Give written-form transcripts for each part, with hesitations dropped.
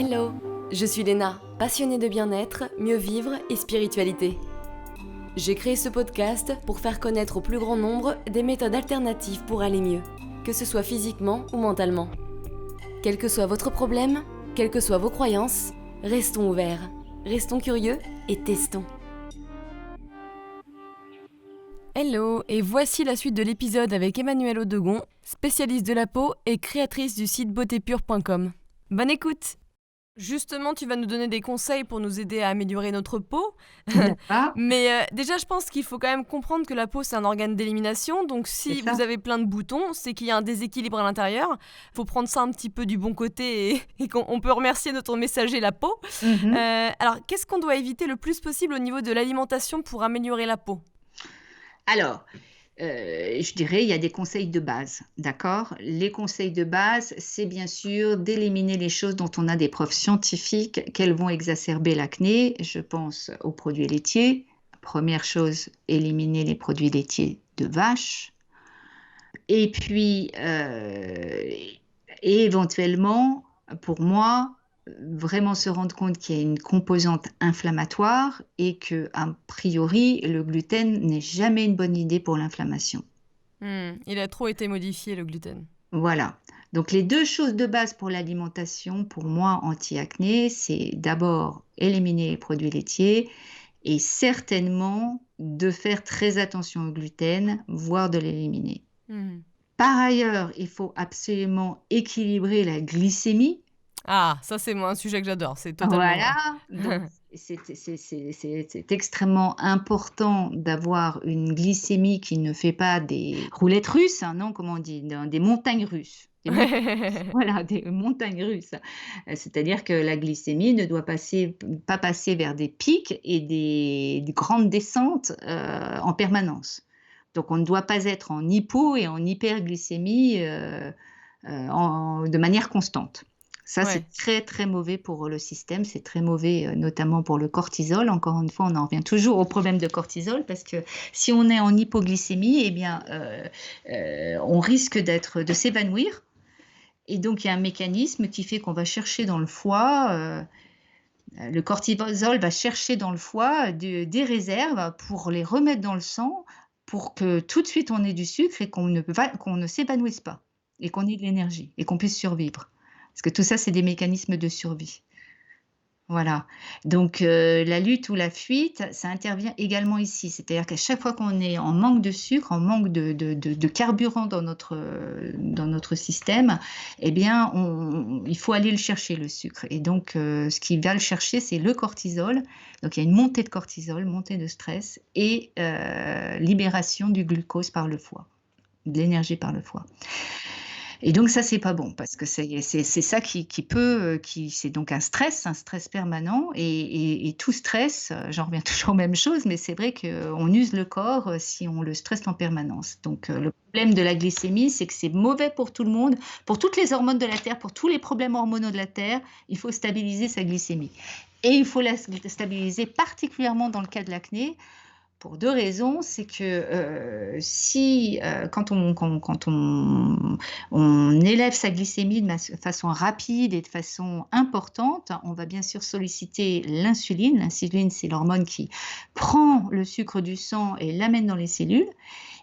Hello, je suis Léna, passionnée de bien-être, mieux vivre et spiritualité. J'ai créé ce podcast pour faire connaître au plus grand nombre des méthodes alternatives pour aller mieux, que ce soit physiquement ou mentalement. Quel que soit votre problème, quelles que soient vos croyances, restons ouverts, restons curieux et testons. Hello, et voici la suite de l'épisode avec Emmanuelle Audegon, spécialiste de la peau et créatrice du site beautépure.com. Bonne écoute! Justement, tu vas nous donner des conseils pour nous aider à améliorer notre peau. Mais déjà, je pense qu'il faut quand même comprendre que la peau, c'est un organe d'élimination. Donc, si vous avez plein de boutons, c'est qu'il y a un déséquilibre à l'intérieur. Il faut prendre ça un petit peu du bon côté et qu'on peut remercier notre messager, la peau. Alors, qu'est-ce qu'on doit éviter le plus possible au niveau de l'alimentation pour améliorer la peau ? Alors, je dirais, il y a des conseils de base, d'accord? Les conseils de base, c'est bien sûr d'éliminer les choses dont on a des preuves scientifiques qu'elles vont exacerber l'acné. Je pense aux produits laitiers. Première chose, éliminer les produits laitiers de vache. Et puis, et éventuellement, pour moi, vraiment se rendre compte qu'il y a une composante inflammatoire et que, a priori, le gluten n'est jamais une bonne idée pour l'inflammation. Il a trop été modifié, le gluten. Voilà. Donc, les deux choses de base pour l'alimentation, pour moi, anti-acné, c'est d'abord éliminer les produits laitiers et certainement de faire très attention au gluten, voire de l'éliminer. Par ailleurs, il faut absolument équilibrer la glycémie. Ah, ça c'est moi un sujet que j'adore, c'est totalement... Voilà, donc c'est extrêmement important d'avoir une glycémie qui ne fait pas des roulettes russes, hein, non, comment on dit, des montagnes russes. Voilà, des montagnes russes. C'est-à-dire que la glycémie ne doit pas passer vers des pics et des grandes descentes en permanence. Donc, on ne doit pas être en hypo et en hyperglycémie de manière constante. Ça, c'est très, très mauvais pour le système. C'est très mauvais, notamment pour le cortisol. Encore une fois, on en revient toujours au problème de cortisol parce que si on est en hypoglycémie, eh bien, on risque de s'évanouir. Et donc, il y a un mécanisme qui fait qu'on va chercher dans le foie... le cortisol va chercher dans le foie des réserves pour les remettre dans le sang pour que tout de suite on ait du sucre et qu'on ne s'évanouisse pas et qu'on ait de l'énergie et qu'on puisse survivre. Parce que tout ça, c'est des mécanismes de survie. Voilà. Donc, la lutte ou la fuite, ça intervient également ici. C'est-à-dire qu'à chaque fois qu'on est en manque de sucre, en manque de carburant dans notre système, eh bien, il faut aller le chercher, le sucre. Et donc, ce qui va le chercher, c'est le cortisol. Donc, il y a une montée de cortisol, montée de stress et libération du glucose par le foie, de l'énergie par le foie. Et donc ça, c'est pas bon parce que c'est ça c'est donc un stress permanent et tout stress, j'en reviens toujours aux mêmes choses, mais c'est vrai qu'on use le corps si on le stresse en permanence. Donc le problème de la glycémie, c'est que c'est mauvais pour tout le monde, pour toutes les hormones de la Terre, pour tous les problèmes hormonaux de la Terre, il faut stabiliser sa glycémie. Et il faut la stabiliser particulièrement dans le cas de l'acné, pour deux raisons. C'est que quand on élève sa glycémie de façon rapide et de façon importante, on va bien sûr solliciter l'insuline. L'insuline, c'est l'hormone qui prend le sucre du sang et l'amène dans les cellules.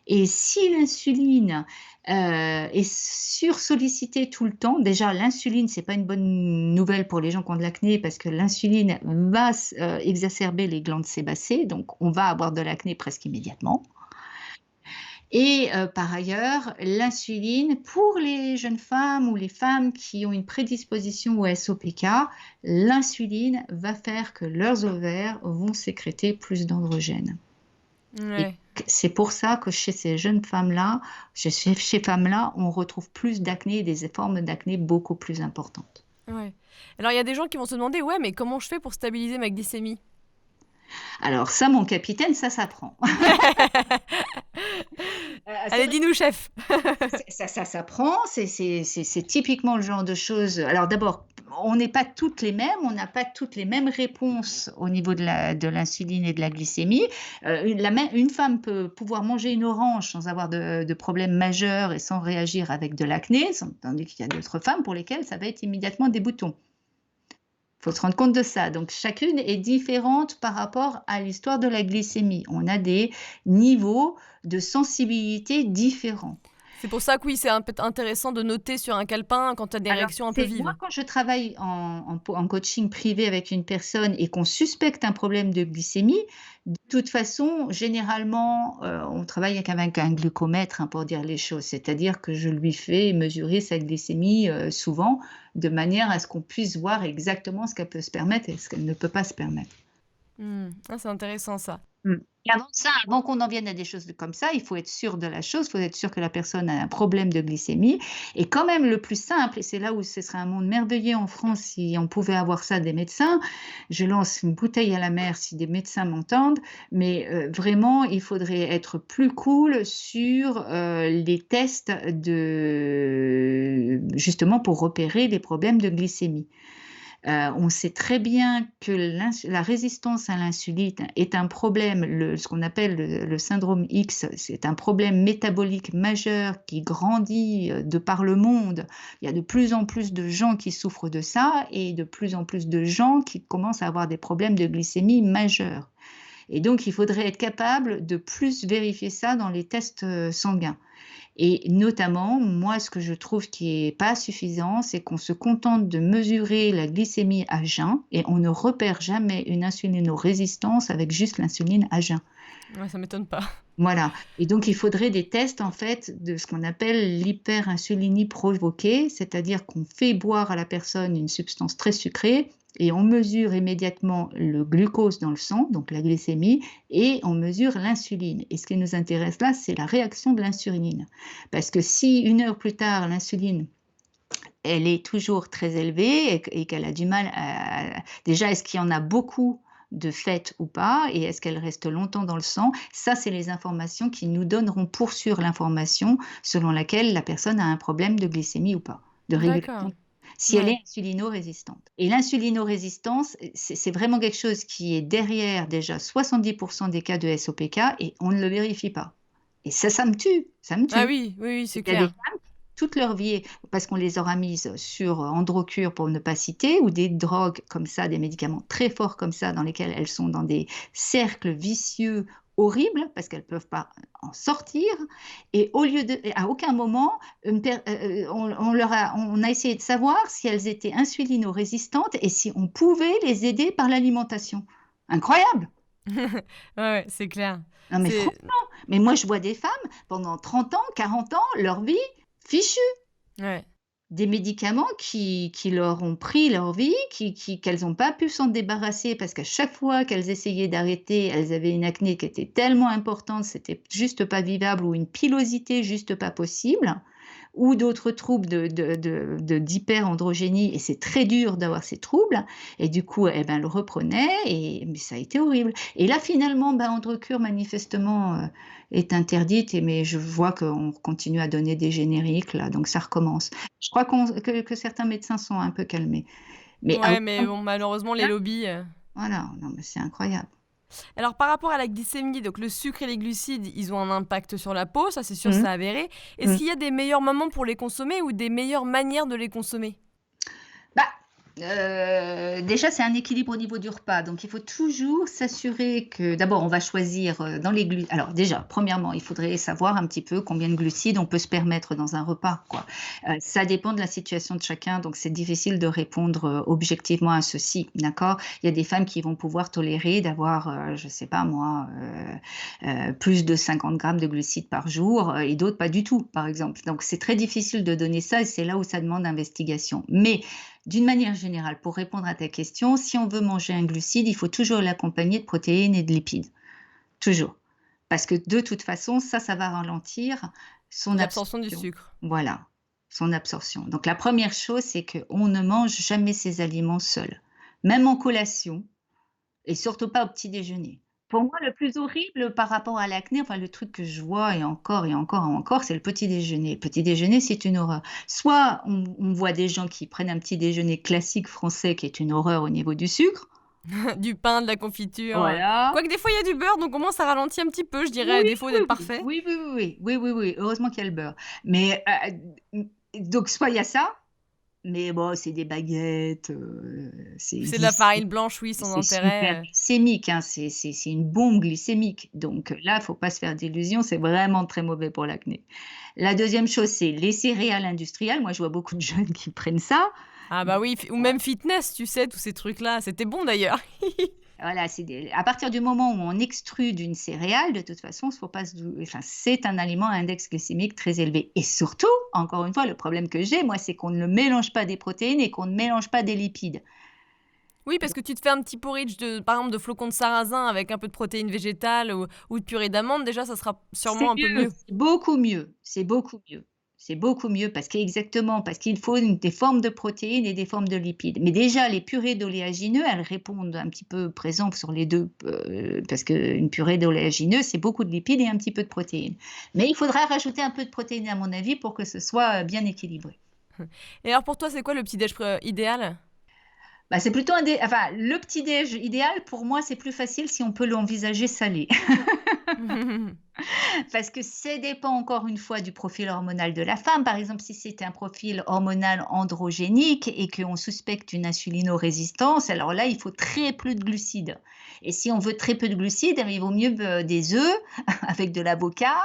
Et si l'insuline est sursollicitée tout le temps, déjà l'insuline, c'est pas une bonne nouvelle pour les gens qui ont de l'acné parce que l'insuline va exacerber les glandes sébacées, donc on va avoir de l'acné presque immédiatement. Et par ailleurs, l'insuline, pour les jeunes femmes ou les femmes qui ont une prédisposition au SOPK, l'insuline va faire que leurs ovaires vont sécréter plus d'androgènes. Ouais. C'est pour ça que chez ces jeunes femmes-là, chez femmes-là, on retrouve plus d'acné et des formes d'acné beaucoup plus importantes. Ouais. Alors, il y a des gens qui vont se demander, ouais, mais comment je fais pour stabiliser ma glycémie ? Alors ça, mon capitaine, ça s'apprend. Allez, dis-nous, chef. Ça s'apprend, c'est typiquement le genre de choses... Alors d'abord, on n'est pas toutes les mêmes, on n'a pas toutes les mêmes réponses au niveau de l'insuline et de la glycémie. Une femme peut pouvoir manger une orange sans avoir de problème majeur et sans réagir avec de l'acné, tandis qu'il y a d'autres femmes pour lesquelles ça va être immédiatement des boutons. faut se rendre compte de ça. Donc, chacune est différente par rapport à l'histoire de la glycémie. On a des niveaux de sensibilité différents. C'est pour ça que oui, c'est intéressant de noter sur un calepin quand tu as des Alors, réactions un peu vives. moi, quand je travaille en coaching privé avec une personne et qu'on suspecte un problème de glycémie, de toute façon, généralement, on travaille avec un glucomètre, hein, pour dire les choses. C'est-à-dire que je lui fais mesurer sa glycémie souvent, de manière à ce qu'on puisse voir exactement ce qu'elle peut se permettre et ce qu'elle ne peut pas se permettre. Ah, c'est intéressant ça. Et avant ça, avant qu'on en vienne à des choses comme ça, il faut être sûr de la chose, il faut être sûr que la personne a un problème de glycémie. Et quand même, le plus simple, et c'est là où ce serait un monde merveilleux en France si on pouvait avoir ça des médecins, je lance une bouteille à la mer si des médecins m'entendent, mais vraiment, il faudrait être plus cool sur les tests justement pour repérer les problèmes de glycémie. On sait très bien que la résistance à l'insuline est un problème, ce qu'on appelle le syndrome X, c'est un problème métabolique majeur qui grandit de par le monde. Il y a de plus en plus de gens qui souffrent de ça et de plus en plus de gens qui commencent à avoir des problèmes de glycémie majeurs. Et donc, il faudrait être capable de plus vérifier ça dans les tests sanguins. Et notamment, moi, ce que je trouve qui n'est pas suffisant, c'est qu'on se contente de mesurer la glycémie à jeun et on ne repère jamais une insulinorésistance avec juste l'insuline à jeun. Ouais, ça m'étonne pas. Voilà. Et donc, il faudrait des tests, en fait, de ce qu'on appelle l'hyperinsulinie provoquée, c'est-à-dire qu'on fait boire à la personne une substance très sucrée et on mesure immédiatement le glucose dans le sang, donc la glycémie, et on mesure l'insuline. Et ce qui nous intéresse là, c'est la réaction de l'insuline. Parce que si 1 heure plus tard, l'insuline, elle est toujours très élevée et qu'elle a du mal à... Déjà, est-ce qu'il y en a beaucoup de fait ou pas, et est-ce qu'elle reste longtemps dans le sang? Ça, c'est les informations qui nous donneront pour sûr l'information selon laquelle la personne a un problème de glycémie ou pas, de régulation. Si elle est insulinorésistante. Et l'insulinorésistance, c'est vraiment quelque chose qui est derrière déjà 70% des cas de SOPK et on ne le vérifie pas. Et ça me tue, ça me tue. Ah oui, c'est clair. Il y a des femmes toute leur vie, parce qu'on les aura mises sur Androcur pour ne pas citer, ou des drogues comme ça, des médicaments très forts comme ça, dans lesquels elles sont dans des cercles vicieux horribles, parce qu'elles ne peuvent pas en sortir. Et à aucun moment, on a essayé de savoir si elles étaient insulino-résistantes et si on pouvait les aider par l'alimentation. Incroyable! Ouais, c'est clair. Non, mais franchement, mais moi je vois des femmes pendant 30 ans, 40 ans, leur vie fichue. Ouais. Des médicaments qui leur ont pris leur vie, qu'elles n'ont pas pu s'en débarrasser parce qu'à chaque fois qu'elles essayaient d'arrêter, elles avaient une acné qui était tellement importante, c'était juste pas vivable, ou une pilosité juste pas possible, ou d'autres troubles d'hyperandrogénie, et c'est très dur d'avoir ces troubles, et du coup, elles le reprenaient, mais ça a été horrible. Et là, finalement, Androcur, manifestement, est interdite, mais je vois qu'on continue à donner des génériques, là, donc ça recommence. Je crois que certains médecins sont un peu calmés. Mais bon, malheureusement, les lobbies... Voilà, non, mais c'est incroyable. Alors, par rapport à la glycémie, donc le sucre et les glucides, ils ont un impact sur la peau, ça c'est sûr, c'est avéré. Est-ce qu'il y a des meilleurs moments pour les consommer ou des meilleures manières de les consommer? Déjà, c'est un équilibre au niveau du repas. Donc, il faut toujours s'assurer que, d'abord, on va choisir dans les glucides. Alors, déjà, premièrement, il faudrait savoir un petit peu combien de glucides on peut se permettre dans un repas, quoi. Ça dépend de la situation de chacun, donc c'est difficile de répondre objectivement à ceci, d'accord? Il y a des femmes qui vont pouvoir tolérer d'avoir, je sais pas moi, plus de 50 grammes de glucides par jour et d'autres pas du tout, par exemple. Donc, c'est très difficile de donner ça et c'est là où ça demande investigation. Mais d'une manière générale, pour répondre à ta question, si on veut manger un glucide, il faut toujours l'accompagner de protéines et de lipides. Toujours. Parce que de toute façon, ça va ralentir son l'absorption du sucre. Voilà, son absorption. Donc la première chose, c'est qu'on ne mange jamais ces aliments seuls. Même en collation, et surtout pas au petit déjeuner. Pour moi, le plus horrible par rapport à l'acné, enfin le truc que je vois et encore, c'est le petit déjeuner. Le petit déjeuner, c'est une horreur. Soit on voit des gens qui prennent un petit déjeuner classique français qui est une horreur au niveau du sucre. Du pain, de la confiture. Voilà. Quoique des fois, il y a du beurre, donc au moins ça ralentit un petit peu, je dirais, à défaut d'être parfait. Oui. Heureusement qu'il y a le beurre. Mais donc, soit il y a ça, Mais bon, c'est des baguettes, c'est C'est de la farine blanche, oui, sans c'est super intérêt. glycémique, hein, c'est une bombe glycémique. Donc là, faut pas se faire d'illusions, c'est vraiment très mauvais pour l'acné. La deuxième chose, c'est les céréales industrielles. Moi, je vois beaucoup de jeunes qui prennent ça. Ah bah oui, ou même fitness, tu sais, tous ces trucs-là. C'était bon d'ailleurs. Voilà, à partir du moment où on extrude une céréale, de toute façon, faut pas enfin, c'est un aliment à index glycémique très élevé. Et surtout, encore une fois, le problème que j'ai, moi, c'est qu'on ne mélange pas des protéines et qu'on ne mélange pas des lipides. Oui, parce que tu te fais un petit porridge par exemple, de flocons de sarrasin avec un peu de protéines végétales ou de purée d'amandes, déjà, ça sera C'est sûrement un peu mieux, mieux. c'est beaucoup mieux, c'est beaucoup mieux. C'est beaucoup mieux parce qu'il faut des formes de protéines et des formes de lipides. Mais déjà, les purées d'oléagineux, elles répondent un petit peu présent sur les deux, parce qu'une purée d'oléagineux, c'est beaucoup de lipides et un petit peu de protéines. Mais il faudra rajouter un peu de protéines, à mon avis, pour que ce soit bien équilibré. Et alors pour toi, c'est quoi le petit-déj idéal? Bah, c'est plutôt enfin, le petit-déj idéal, pour moi, c'est plus facile si on peut l'envisager salé. Parce que ça dépend encore une fois du profil hormonal de la femme. Par exemple, si c'est un profil hormonal androgénique et qu'on suspecte une insulinorésistance, alors là, il faut très peu de glucides. Et si on veut très peu de glucides, eh bien, il vaut mieux des œufs avec de l'avocat,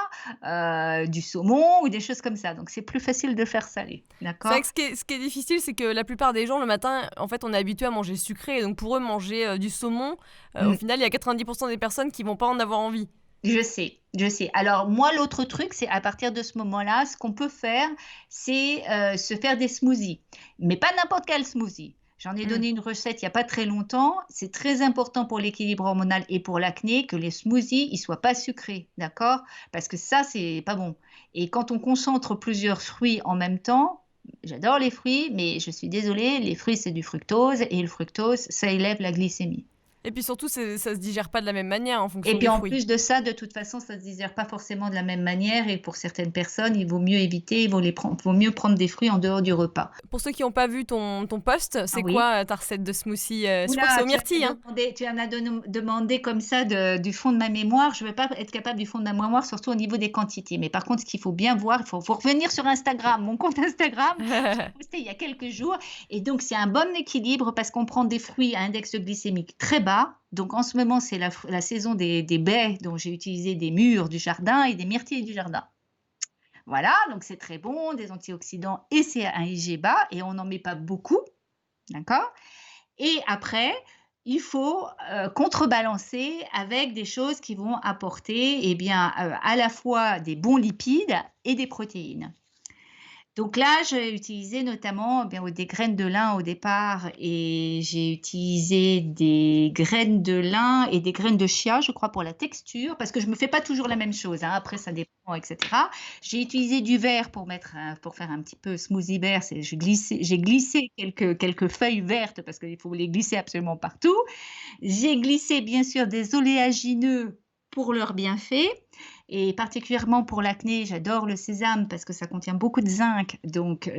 du saumon ou des choses comme ça. Donc, c'est plus facile de faire salé. C'est vrai D'accord? que ce qui est difficile, c'est que la plupart des gens, le matin, en fait, on est habitué à manger sucré. Et donc pour eux, manger du saumon, au Mm. final, il y a 90% des personnes qui vont pas en avoir envie. Je sais, je sais. Alors moi, l'autre truc, c'est à partir de ce moment-là, ce qu'on peut faire, c'est se faire des smoothies. Mais pas n'importe quel smoothie. J'en ai Mm. donné une recette il n'y a pas très longtemps. C'est très important pour l'équilibre hormonal et pour l'acné que les smoothies, ils soient pas sucrés, d'accord? Parce que ça, c'est pas bon. Et quand on concentre plusieurs fruits en même temps, j'adore les fruits, mais je suis désolée, les fruits, c'est du fructose et le fructose, ça élève la glycémie. Et puis surtout, ça se digère pas de la même manière en Et fonction puis des en fruits. plus de ça, de toute façon, ça ne se digère pas forcément de la même manière et pour certaines personnes, il vaut mieux éviter, vaut mieux prendre des fruits en dehors du repas. Pour ceux qui n'ont pas vu ton post, Ah c'est oui. quoi ta recette de smoothie? Je crois que c'est Oula, aux myrtilles, hein? tu en as demandé comme ça du fond de ma mémoire. Je ne vais pas être capable du fond de ma mémoire, surtout au niveau des quantités. Mais par contre, ce qu'il faut bien voir, faut revenir sur Instagram, mon compte Instagram. J'ai posté il y a quelques jours. Et donc, c'est un bon équilibre parce qu'on prend des fruits à index glycémique très bas. Donc, en ce moment, c'est la saison des baies, dont j'ai utilisé des mûres du jardin et des myrtilles du jardin. Voilà, donc c'est très bon, des antioxydants et c'est un IG bas et on n'en met pas beaucoup, d'accord? Et après, il faut, contrebalancer avec des choses qui vont apporter, eh bien, à la fois des bons lipides et des protéines. Donc là, j'ai utilisé notamment, eh bien, des graines de lin au départ et j'ai utilisé des graines de lin et des graines de chia, je crois, pour la texture, parce que je me fais pas toujours la même chose, hein, après ça dépend, et cetera. J'ai utilisé du verre pour faire un petit peu smoothie vert, j'ai glissé quelques feuilles vertes parce qu'il faut les glisser absolument partout. J'ai glissé bien sûr des oléagineux pour leurs bienfaits et particulièrement pour l'acné, j'adore le sésame parce que ça contient beaucoup de zinc. Donc,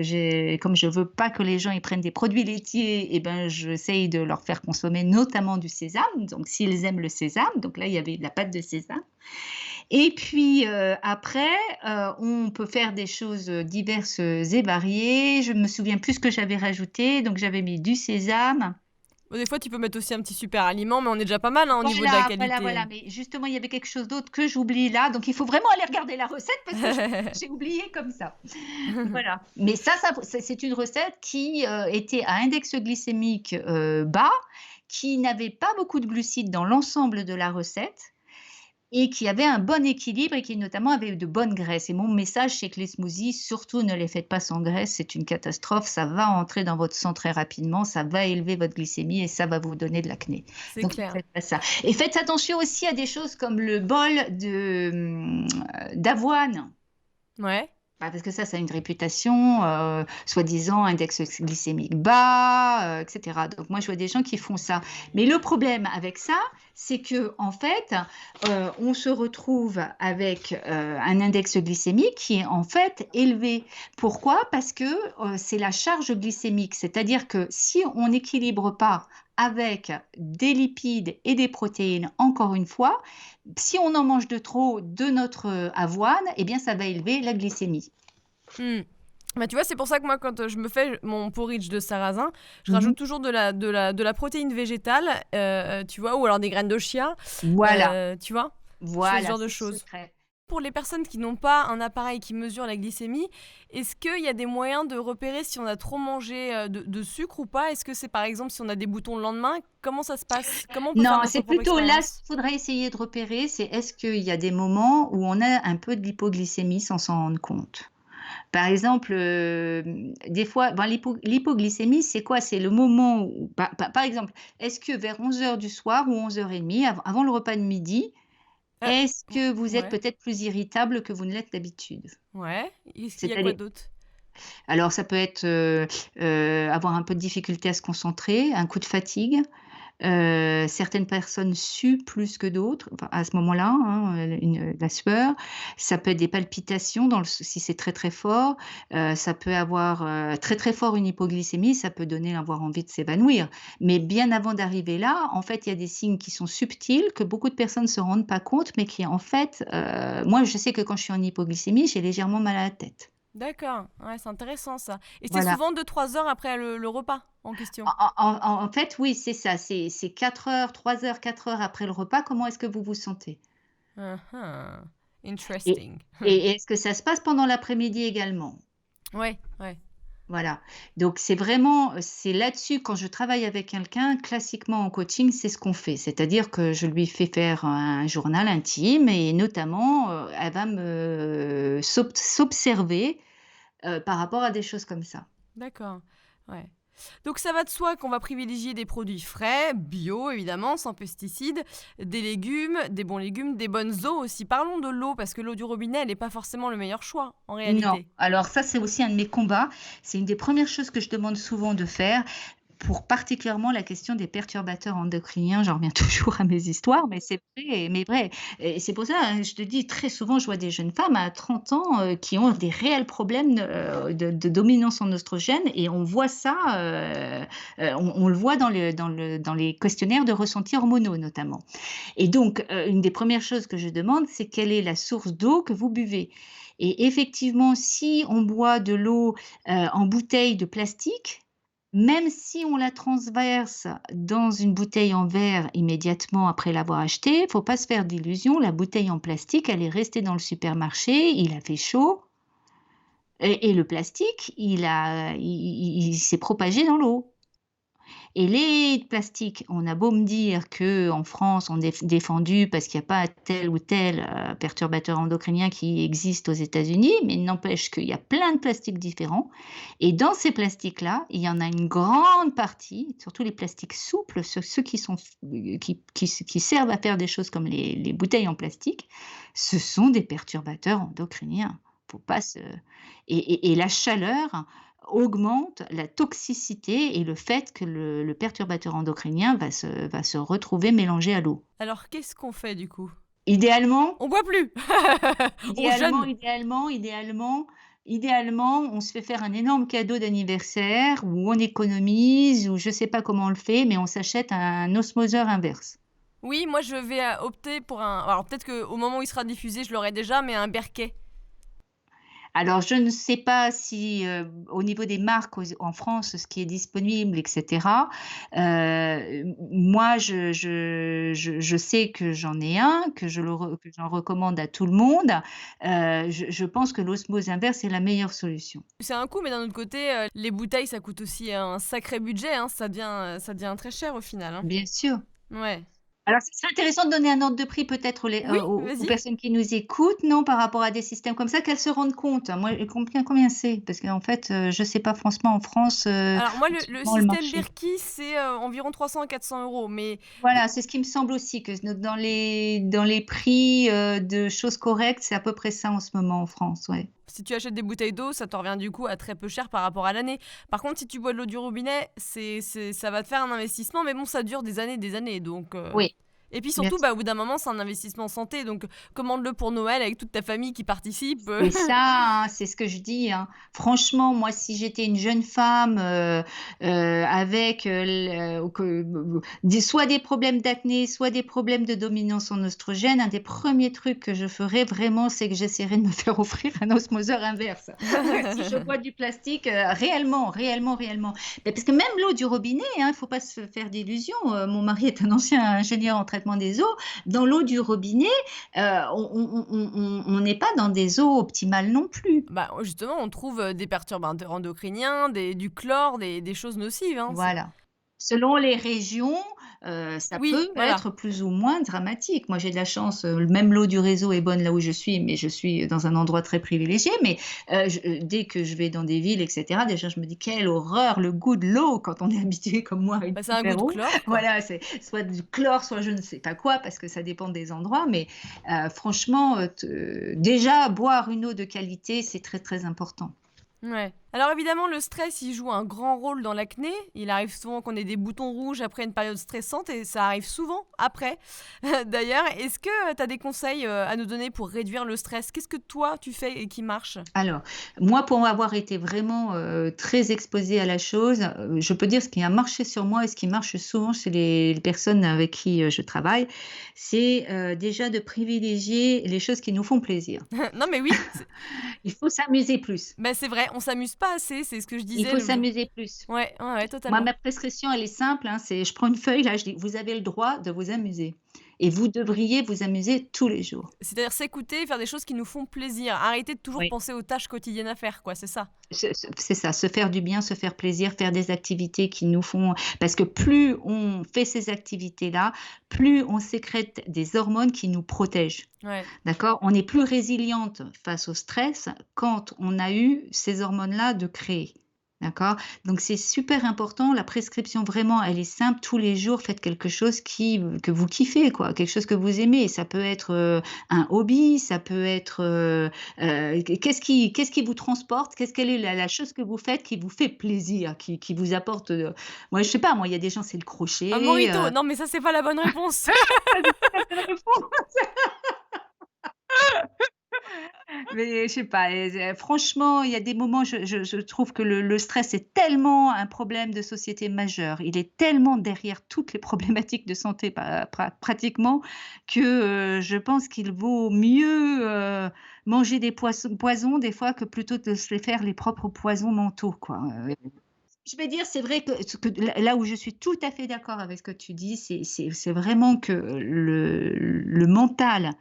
comme je veux pas que les gens ils prennent des produits laitiers, et ben, j'essaye de leur faire consommer notamment du sésame. Donc, s'ils aiment le sésame, donc là, il y avait de la pâte de sésame. Et puis après, on peut faire des choses diverses et variées. Je me souviens plus ce que j'avais rajouté. Donc, j'avais mis du sésame. Bon, des fois, tu peux mettre aussi un petit super aliment, mais on est déjà pas mal hein, au niveau de la qualité. Voilà, mais justement, il y avait quelque chose d'autre que j'oublie là, donc il faut vraiment aller regarder la recette parce que j'ai oublié comme ça. Voilà. Mais ça c'est une recette qui, était à index glycémique, bas, qui n'avait pas beaucoup de glucides dans l'ensemble de la recette et qui avait un bon équilibre et qui notamment avait de bonnes graisses et mon message, c'est que les smoothies, surtout ne les faites pas sans graisse, c'est une catastrophe, ça va entrer dans votre sang très rapidement, ça va élever votre glycémie et ça va vous donner de l'acné. C'est Donc ne clair. faites pas ça. Et faites attention aussi à des choses comme le bol d'avoine. Ouais. Bah, parce que ça a une réputation, soi-disant index glycémique bas, et cetera. Donc moi, je vois des gens qui font ça. Mais le problème avec ça, c'est que en fait, on se retrouve avec, un index glycémique qui est en fait élevé. Pourquoi? Parce que, c'est la charge glycémique. C'est-à-dire que si on n'équilibre pas avec des lipides et des protéines, encore une fois, si on en mange de trop de notre avoine, eh bien, ça va élever la glycémie. Hmm. Bah, tu vois, c'est pour ça que moi, quand je me fais mon porridge de sarrasin, je Mhm. rajoute toujours de la protéine végétale, tu vois, ou alors des graines de chia, Voilà, tu vois, je fais ce voilà, genre de c'est le choses. secret. Pour les personnes qui n'ont pas un appareil qui mesure la glycémie, est-ce qu'il y a des moyens de repérer si on a trop mangé de sucre ou pas? Est-ce que c'est par exemple si on a des boutons le lendemain? Comment ça se passe? Comment on peut faire Non, notre c'est propre plutôt là, ce expérience? qu'il faudrait essayer de repérer, c'est est-ce qu'il y a des moments où on a un peu de l'hypoglycémie sans s'en rendre compte. Par exemple, des fois, ben, l'hypoglycémie, c'est quoi? C'est le moment où, par exemple, est-ce que vers 11 heures du soir ou 11h30, avant le repas de midi, Ah, est-ce que vous êtes ouais, peut-être plus irritable que vous ne l'êtes d'habitude? ouais. Est-ce qu'il y a quoi C'est-à-dire, d'autre? alors ça peut être avoir un peu de difficulté à se concentrer, un coup de fatigue. Certaines personnes suent plus que d'autres, enfin, à ce moment-là, hein, la sueur. Ça peut être des palpitations si c'est très, très fort. Ça peut avoir, très, très fort une hypoglycémie, ça peut donner avoir envie de s'évanouir. Mais bien avant d'arriver là, en fait, il y a des signes qui sont subtils, que beaucoup de personnes ne se rendent pas compte, mais qui en fait, moi je sais que quand je suis en hypoglycémie, j'ai légèrement mal à la tête. D'accord, ouais, c'est intéressant ça. Et c'est Voilà. souvent 2-3 heures après le repas en question. En fait, oui, c'est ça, c'est 4 heures, 3 heures, 4 heures après le repas, comment est-ce que vous vous sentez? Mhm. Et Interesting. et est-ce que ça se passe pendant l'après-midi également? Ouais, ouais. Voilà. Donc c'est vraiment, c'est là-dessus quand je travaille avec quelqu'un, classiquement en coaching, c'est ce qu'on fait. C'est-à-dire que je lui fais faire un journal intime et notamment, elle va s'observer, par rapport à des choses comme ça. D'accord. Ouais. Donc ça va de soi qu'on va privilégier des produits frais, bio évidemment, sans pesticides, des légumes, des bons légumes, des bonnes eaux aussi. Parlons de l'eau parce que l'eau du robinet, elle n'est pas forcément le meilleur choix en Non, réalité. alors ça, c'est aussi un de mes combats. C'est une des premières choses que je demande souvent de faire. Pour particulièrement la question des perturbateurs endocriniens, j'en reviens toujours à mes histoires, mais c'est vrai, mais vrai. Et c'est pour ça, hein, je te dis très souvent, je vois des jeunes femmes à 30 ans, qui ont des réels problèmes de dominance en oestrogène et on voit ça, on le voit dans les questionnaires de ressentis hormonaux notamment. Et donc, une des premières choses que je demande, c'est quelle est la source d'eau que vous buvez? Et effectivement, si on boit de l'eau, en bouteille de plastique, même si on la transverse dans une bouteille en verre immédiatement après l'avoir achetée, faut pas se faire d'illusions, la bouteille en plastique, elle est restée dans le supermarché, il a fait chaud et le plastique, il s'est propagé dans l'eau. Et les plastiques, on a beau me dire qu'en France, on est défendu parce qu'il n'y a pas tel ou tel, perturbateur endocrinien qui existe aux États-Unis, mais il n'empêche qu'il y a plein de plastiques différents et dans ces plastiques-là, il y en a une grande partie, surtout les plastiques souples, ceux qui sont qui servent à faire des choses comme les bouteilles en plastique, ce sont des perturbateurs endocriniens. Faut pas se et la chaleur augmente la toxicité et le fait que le perturbateur endocrinien va se retrouver mélangé à l'eau. Alors qu'est-ce qu'on fait du coup? Idéalement On boit plus. On idéalement jeûne. idéalement idéalement idéalement, on se fait faire un énorme cadeau d'anniversaire où on économise, ou je sais pas comment on le fait, mais on s'achète un osmoseur inverse. Oui, moi je vais opter pour un. Alors peut-être qu'au moment où il sera diffusé, je l'aurai déjà, mais un Berquet. Alors, je ne sais pas si, au niveau des marques en France, ce qui est disponible et cetera. Moi, je sais que j'en ai un, que j'en recommande à tout le monde. Je pense que l'osmose inverse est la meilleure solution. C'est un coût, mais d'un autre côté, les bouteilles, ça coûte aussi un sacré budget, hein. Ça devient très cher au final, hein. Bien sûr. Ouais. Alors, ce serait intéressant de donner un ordre de prix peut-être Oui, aux vas-y. personnes qui nous écoutent, non? Par rapport à des systèmes comme ça, qu'elles se rendent compte. Moi, combien c'est? Parce qu'en fait, je sais pas franchement en France, Alors moi, en ce le moment le système marché. Birki, c'est environ 300 à 400 euros. Mais Voilà, c'est ce qui me semble aussi, que dans les prix, de choses correctes, c'est à peu près ça en ce moment en France, ouais. si tu achètes des bouteilles d'eau, ça te revient du coup à très peu cher par rapport à l'année. Par contre, si tu bois de l'eau du robinet, ça va te faire un investissement, mais bon, ça dure des années, donc Oui. Et puis surtout, Merci. au bout d'un moment, c'est un investissement santé, donc commande-le pour Noël avec toute ta famille qui participe. Et ça, hein, c'est ce que je dis, hein. Franchement, moi, si j'étais une jeune femme avec soit des problèmes d'acné, soit des problèmes de dominance en oestrogène, un des premiers trucs que je ferais vraiment, c'est que j'essaierais de me faire offrir un osmoseur inverse. Si je bois du plastique, réellement. Mais parce que même l'eau du robinet, il ne faut pas se faire d'illusions. Mon mari est un ancien ingénieur en traitement des eaux. Dans l'eau du robinet, on n'est pas dans des eaux optimales non plus. Justement, on trouve des perturbateurs endocriniens, du chlore, des choses nocives. Hein, Voilà. Selon les régions, ça Oui, peut voilà. être plus ou moins dramatique. Moi, j'ai de la chance, même l'eau du réseau est bonne là où je suis, mais je suis dans un endroit très privilégié. Mais dès que je vais dans des villes, etc., déjà, je me dis quelle horreur, le goût de l'eau quand on est habitué comme moi à une C'est un goût super de eau. chlore, quoi. Voilà, c'est soit du chlore, soit je ne sais pas quoi, parce que ça dépend des endroits. Mais franchement, déjà, boire une eau de qualité, c'est très, très important. Ouais. Alors évidemment, le stress, il joue un grand rôle dans l'acné. Il arrive souvent qu'on ait des boutons rouges après une période stressante et ça arrive souvent après. D'ailleurs, est-ce que tu as des conseils à nous donner pour réduire le stress? Qu'est-ce que toi, tu fais et qui marche? Alors, moi, pour avoir été vraiment très exposée à la chose, je peux dire ce qui a marché sur moi et ce qui marche souvent chez les personnes avec qui je travaille, c'est déjà de privilégier les choses qui nous font plaisir. Non mais oui, Il faut s'amuser plus. c'est vrai, on s'amuse pas assez, c'est ce que je Il disais faut l'autre jour. s'amuser plus. Ouais, Moi, totalement. ma prescription, elle est simple, hein, je prends une feuille, là, je dis, vous avez le droit de vous amuser. Et vous devriez vous amuser tous les jours. C'est-à-dire s'écouter, faire des choses qui nous font plaisir. Arrêter de toujours Oui. penser aux tâches quotidiennes à faire, quoi, c'est ça. C'est ça, se faire du bien, se faire plaisir, faire des activités qui nous font parce que plus on fait ces activités-là, plus on sécrète des hormones qui nous protègent. Ouais. D'accord? On est plus résiliente face au stress quand on a eu ces hormones-là de créer. D'accord? Donc c'est super important. La prescription vraiment, elle est simple. Tous les jours, faites quelque chose que vous kiffez, quoi, quelque chose que vous aimez. Ça peut être, un hobby, ça peut être, qu'est-ce qui vous transporte? Quelle est la chose que vous faites qui vous fait plaisir, qui vous apporte, moi je sais pas, moi il y a des gens, c'est le crochet, Un mojito, non mais ça c'est pas la bonne réponse. mais je sais pas, franchement, il y a des moments, je trouve que le stress est tellement un problème de société majeur. Il est tellement derrière toutes les problématiques de santé pratiquement que, je pense qu'il vaut mieux, manger des poisons des fois que plutôt de se faire les propres poisons mentaux, quoi. Je vais dire, c'est vrai que là où je suis tout à fait d'accord avec ce que tu dis, c'est vraiment que le mental,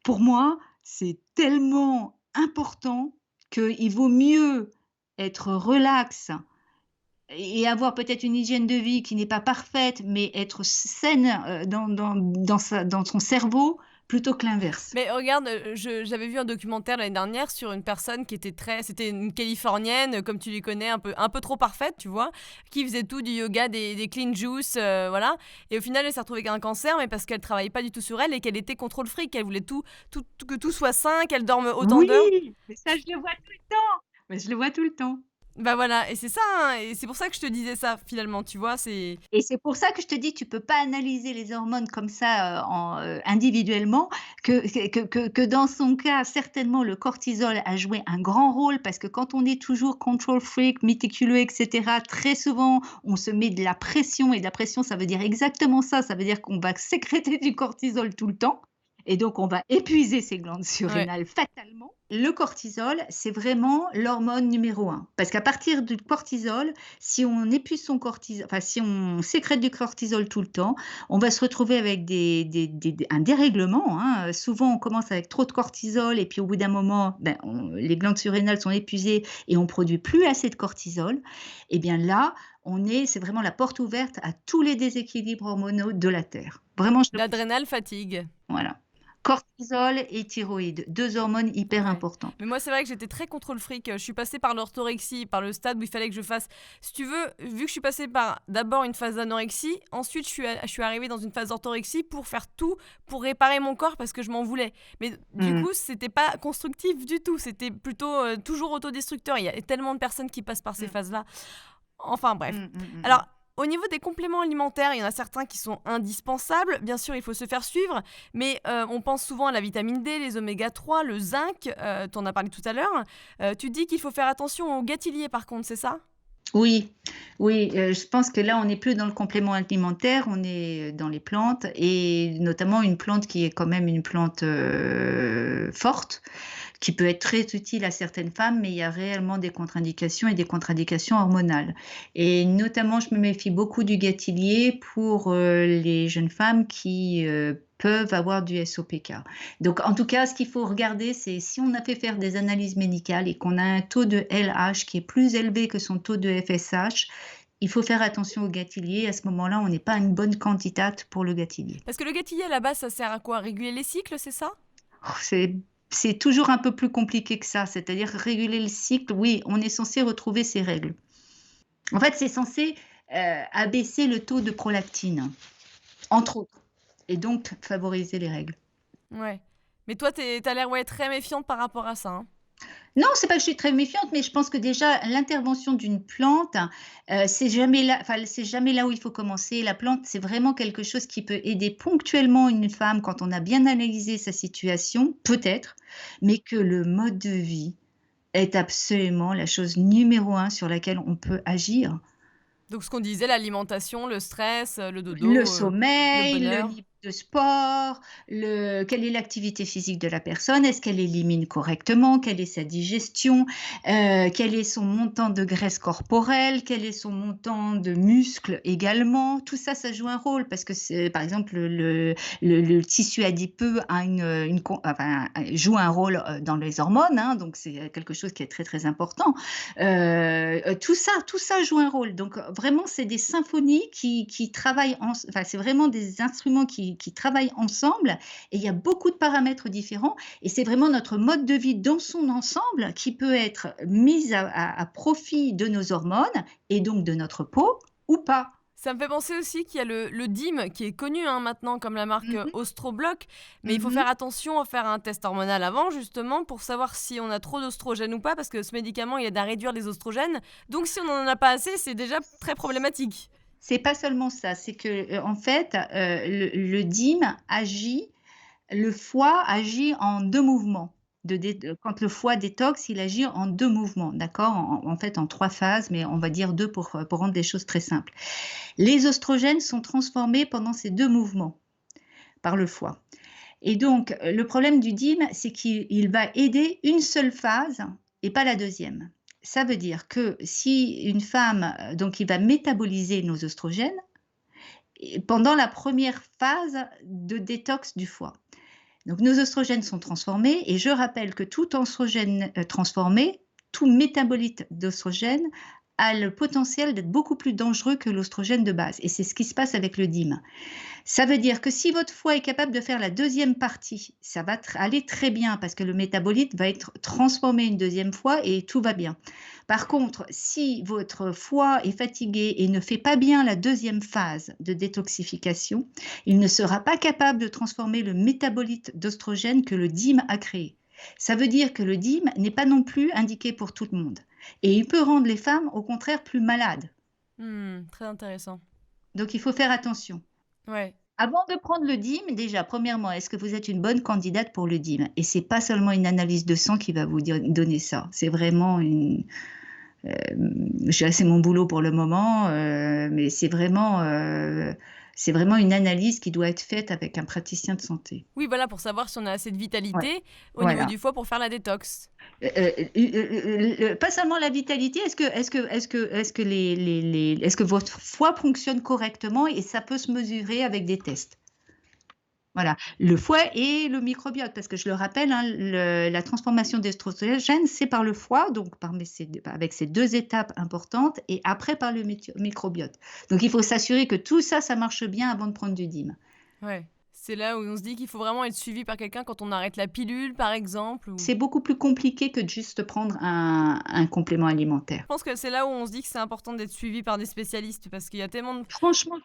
pour moi, c'est tellement important qu'il vaut mieux être relax et avoir peut-être une hygiène de vie qui n'est pas parfaite, mais être saine, dans son cerveau, plutôt que l'inverse. Mais regarde, j'avais vu un documentaire l'année dernière sur une personne qui était c'était une Californienne, comme tu les connais, un peu trop parfaite, tu vois, qui faisait tout du yoga, des clean juice, voilà. Et au final, elle s'est retrouvée avec un cancer, mais parce qu'elle travaillait pas du tout sur elle et qu'elle était contrôle fric. Elle voulait que tout soit sain, qu'elle dorme autant d'heures. Oui, mais ça, je le vois tout le temps. Mais je le vois tout le temps. Voilà, et c'est ça, hein, et c'est pour ça que je te disais ça, finalement, tu vois, c'est... Et c'est pour ça que je te dis, tu peux pas analyser les hormones comme ça, individuellement, que dans son cas, certainement le cortisol a joué un grand rôle parce que quand on est toujours control freak, méticuleux et cetera, très souvent, on se met de la pression et de la pression, ça veut dire exactement ça. Ça veut dire qu'on va sécréter du cortisol tout le temps et donc on va épuiser ses glandes surrénales fatalement. Le cortisol, c'est vraiment l'hormone numéro 1 parce qu'à partir du cortisol, si on épuise son cortisol, enfin si on sécrète du cortisol tout le temps, on va se retrouver avec un dérèglement, hein. Souvent, on commence avec trop de cortisol et puis au bout d'un moment, les glandes surrénales sont épuisées et on produit plus assez de cortisol. Et bien là, c'est vraiment la porte ouverte à tous les déséquilibres hormonaux de la Terre. Vraiment, L'adrénale fatigue. voilà. Cortisol et thyroïde, 2 hormones hyper Ouais. importantes. Mais moi, c'est vrai que j'étais très contrôle fric. Je suis passée par l'orthorexie, par le stade où il fallait que je fasse... Si tu veux, vu que je suis passée par d'abord une phase d'anorexie, ensuite je suis arrivée dans une phase d'orthorexie pour faire tout, pour réparer mon corps parce que je m'en voulais. Mais du coup, c'était pas constructif du tout. C'était plutôt toujours autodestructeur. Il y a tellement de personnes qui passent par ces phases-là. Enfin bref. Alors, Au niveau des compléments alimentaires, il y en a certains qui sont indispensables. Bien sûr, il faut se faire suivre, mais on pense souvent à la vitamine D, les oméga 3, le zinc, tu en as parlé tout à l'heure. Tu dis qu'il faut faire attention aux gâtilliers par contre, c'est ça? Oui, oui, je pense que là, on n'est plus dans le complément alimentaire, on est dans les plantes et notamment une plante qui est quand même une plante, forte, qui peut être très utile à certaines femmes, mais il y a réellement des contre-indications et des contre-indications hormonales et notamment, je me méfie beaucoup du gâtillier pour, les jeunes femmes qui, peuvent avoir du SOPK. Donc en tout cas, ce qu'il faut regarder, c'est si on a fait faire des analyses médicales et qu'on a un taux de LH qui est plus élevé que son taux de FSH, il faut faire attention au gâtillier. À ce moment-là, on n'est pas une bonne candidate pour le gâtillier. Parce que le gâtillier à la base, ça sert à quoi? Réguler les cycles, c'est ça? Oh, c'est toujours un peu plus compliqué que ça, c'est-à-dire réguler le cycle, oui, on est censé retrouver ses règles. En fait, c'est censé, abaisser le taux de prolactine, entre autres et donc favoriser les règles. Ouais. Mais toi, t'as l'air très méfiante par rapport à ça, hein. Non, c'est pas que je suis très méfiante, mais je pense que déjà l'intervention d'une plante, c'est jamais là où il faut commencer. La plante, c'est vraiment quelque chose qui peut aider ponctuellement une femme quand on a bien analysé sa situation, peut-être, mais que le mode de vie est absolument la chose numéro un sur laquelle on peut agir. Donc ce qu'on disait, l'alimentation, le stress, le Le dodo, le sommeil, le bonheur. niveau de sport, quelle est l'activité physique de la personne? Est-ce qu'elle élimine correctement? Quelle est sa digestion? Quel est son montant de graisse corporelle? Quel est son montant de muscles également? Tout ça, ça joue un rôle parce que c'est par exemple le tissu adipeux a joue un rôle, dans les hormones, hein, donc c'est quelque chose qui est très, très important. Tout ça joue un rôle. Donc vraiment, c'est des symphonies qui travaillent enfin, c'est vraiment des instruments qui travaillent ensemble et il y a beaucoup de paramètres différents et c'est vraiment notre mode de vie dans son ensemble qui peut être mis à profit de nos hormones et donc de notre peau ou pas. Ça me fait penser aussi qu'il y a le DIM qui est connu hein, maintenant comme la marque Mmh mh. Ostrobloc, mais il faut Mmh. faire attention à faire un test hormonal avant justement pour savoir si on a trop d'ostrogènes ou pas parce que ce médicament il aide à réduire les oestrogènes. Donc si on n'en a pas assez, c'est déjà très problématique. C'est pas seulement ça, c'est que, en fait, le DIM le foie agit en 2 mouvements. Quand le foie détoxe, il agit en 2 mouvements, d'accord? En fait, en 3 phases, mais on va dire 2 pour rendre les choses très simples. Les oestrogènes sont transformés pendant ces 2 mouvements par le foie et donc le problème du DIM, c'est qu'il va aider une seule phase et pas la deuxième. Ça veut dire que si une femme, donc il va métaboliser nos oestrogènes et pendant la première phase de détox du foie. Donc nos oestrogènes sont transformés et je rappelle que tout oestrogène transformé, tout métabolite d'oestrogène a le potentiel d'être beaucoup plus dangereux que l'oestrogène de base et c'est ce qui se passe avec le DIM. Ça veut dire que si votre foie est capable de faire la deuxième partie, ça va aller très bien parce que le métabolite va être transformé une deuxième fois et tout va bien. Par contre, si votre foie est fatigué et ne fait pas bien la deuxième phase de détoxification, il ne sera pas capable de transformer le métabolite d'oestrogène que le DIM a créé. Ça veut dire que le DIM n'est pas non plus indiqué pour tout le monde et il peut rendre les femmes au contraire plus malades. Très intéressant. Donc il faut faire attention. Ouais. Avant de prendre le DIM, déjà, premièrement, est-ce que vous êtes une bonne candidate pour le DIM? Et c'est pas seulement une analyse de sang qui va vous donner ça. C'est vraiment je dirais c'est mon boulot pour le moment, mais c'est vraiment une analyse qui doit être faite avec un praticien de santé. Oui, voilà, pour savoir si on a assez de Ouais, vitalité au niveau voilà. du foie pour faire la détox. Pas seulement la vitalité, est-ce que votre foie fonctionne correctement et ça peut se mesurer avec des tests? Voilà, le foie et le microbiote, parce que je le rappelle, hein, la transformation d'estrogène, c'est par le foie, donc avec ces 2 étapes importantes et après par le microbiote. Donc il faut s'assurer que tout ça, ça marche bien avant de prendre du DIM. Ouais. C'est là où on se dit qu'il faut vraiment être suivi par quelqu'un quand on arrête la pilule, par exemple. C'est beaucoup plus compliqué que de juste prendre un complément alimentaire. Je pense que c'est là où on se dit que c'est important d'être suivi par des spécialistes parce qu'il y a tellement de... Franchement,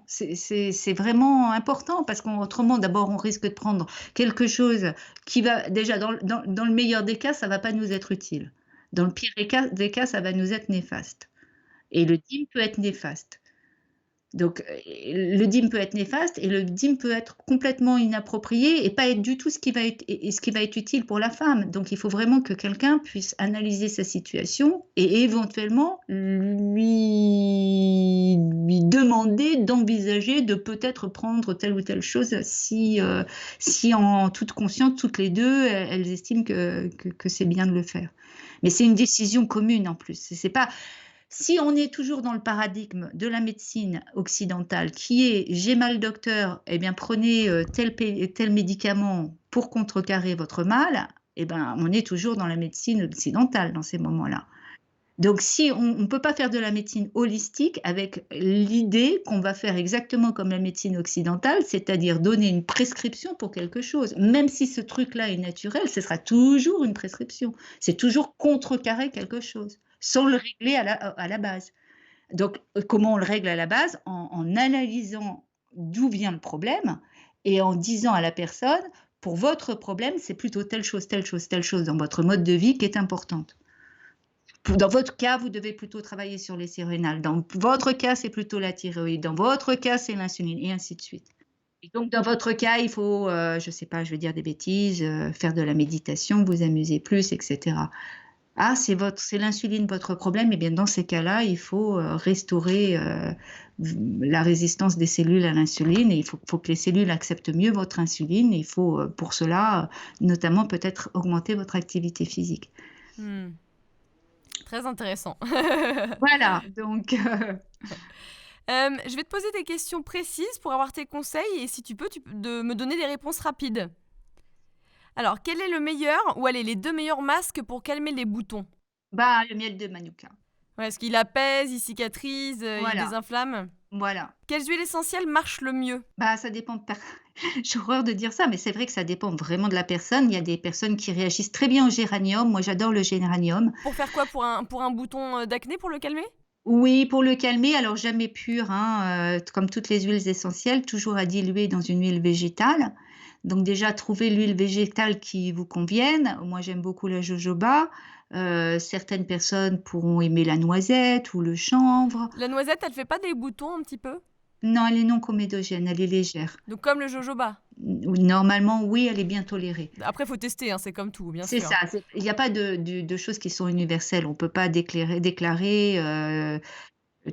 c'est vraiment important parce qu'autrement, d'abord, on risque de prendre quelque chose qui va déjà dans le meilleur des cas, ça va pas nous être utile. Dans le pire des cas, ça va nous être néfaste et le DIM peut être néfaste. Donc, l'œdème peut être néfaste et l'œdème peut être complètement inapproprié et pas être du tout ce qui va être utile pour la femme. Donc, il faut vraiment que quelqu'un puisse analyser sa situation et éventuellement lui demander d'envisager de peut-être prendre telle ou telle chose si en toute conscience, toutes les deux, elles estiment que c'est bien de le faire. Mais c'est une décision commune en plus. C'est pas si on est toujours dans le paradigme de la médecine occidentale qui est: «J'ai mal docteur, eh bien prenez, tel médicament pour contrecarrer votre mal», eh ben, on est toujours dans la médecine occidentale dans ces moments-là. Donc si on ne peut pas faire de la médecine holistique avec l'idée qu'on va faire exactement comme la médecine occidentale, c'est-à-dire donner une prescription pour quelque chose. Même si ce truc-là est naturel, ce sera toujours une prescription. C'est toujours contrecarrer quelque chose, sans le régler à la base. Donc, comment on le règle à la base? En analysant d'où vient le problème et en disant à la personne: «Pour votre problème, c'est plutôt telle chose, telle chose, telle chose dans votre mode de vie qui est importante. Dans votre cas, vous devez plutôt travailler sur les sérénales. Dans votre cas, c'est plutôt la thyroïde. Dans votre cas, c'est l'insuline et ainsi de suite. Et donc, dans votre cas, il faut, je sais pas, je vais dire des bêtises, faire de la méditation, vous amuser plus, et cetera. Ah, c'est l'insuline votre problème, et bien dans ces cas-là, il faut restaurer la résistance des cellules à l'insuline et il faut que les cellules acceptent mieux votre insuline et il faut pour cela, notamment peut-être augmenter votre activité physique. Mmh. Très intéressant. Voilà, donc Je vais te poser des questions précises pour avoir tes conseils et si tu peux de me donner des réponses rapides. Alors, quel est le meilleur ou allez, les 2 meilleurs masques pour calmer les boutons? bah, le miel de Manuka. Ouais, est-ce qu'il apaise, il cicatrise, il Voilà, désinflamme? voilà. Quelles huiles essentielles marchent le mieux? Bah, ça dépend de per j'ai horreur de dire ça, mais c'est vrai que ça dépend vraiment de la personne. Il y a des personnes qui réagissent très bien au géranium. Moi, j'adore le géranium. Pour faire quoi? Pour un bouton, d'acné, pour le calmer? Oui, pour le calmer, alors jamais pur, hein, comme toutes les huiles essentielles, toujours à diluer dans une huile végétale. Donc déjà, trouver l'huile végétale qui vous convienne. Moi, j'aime beaucoup la jojoba. Certaines personnes pourront aimer la noisette ou le chanvre. La noisette, elle fait pas des boutons un petit peu? Non, elle est non comédogène, elle est légère. Donc comme le jojoba? Normalement, oui, elle est bien tolérée. Après, faut tester, hein, c'est comme tout, bien C'est sûr. ça, il n'y a pas de choses qui sont universelles. On ne peut pas déclarer,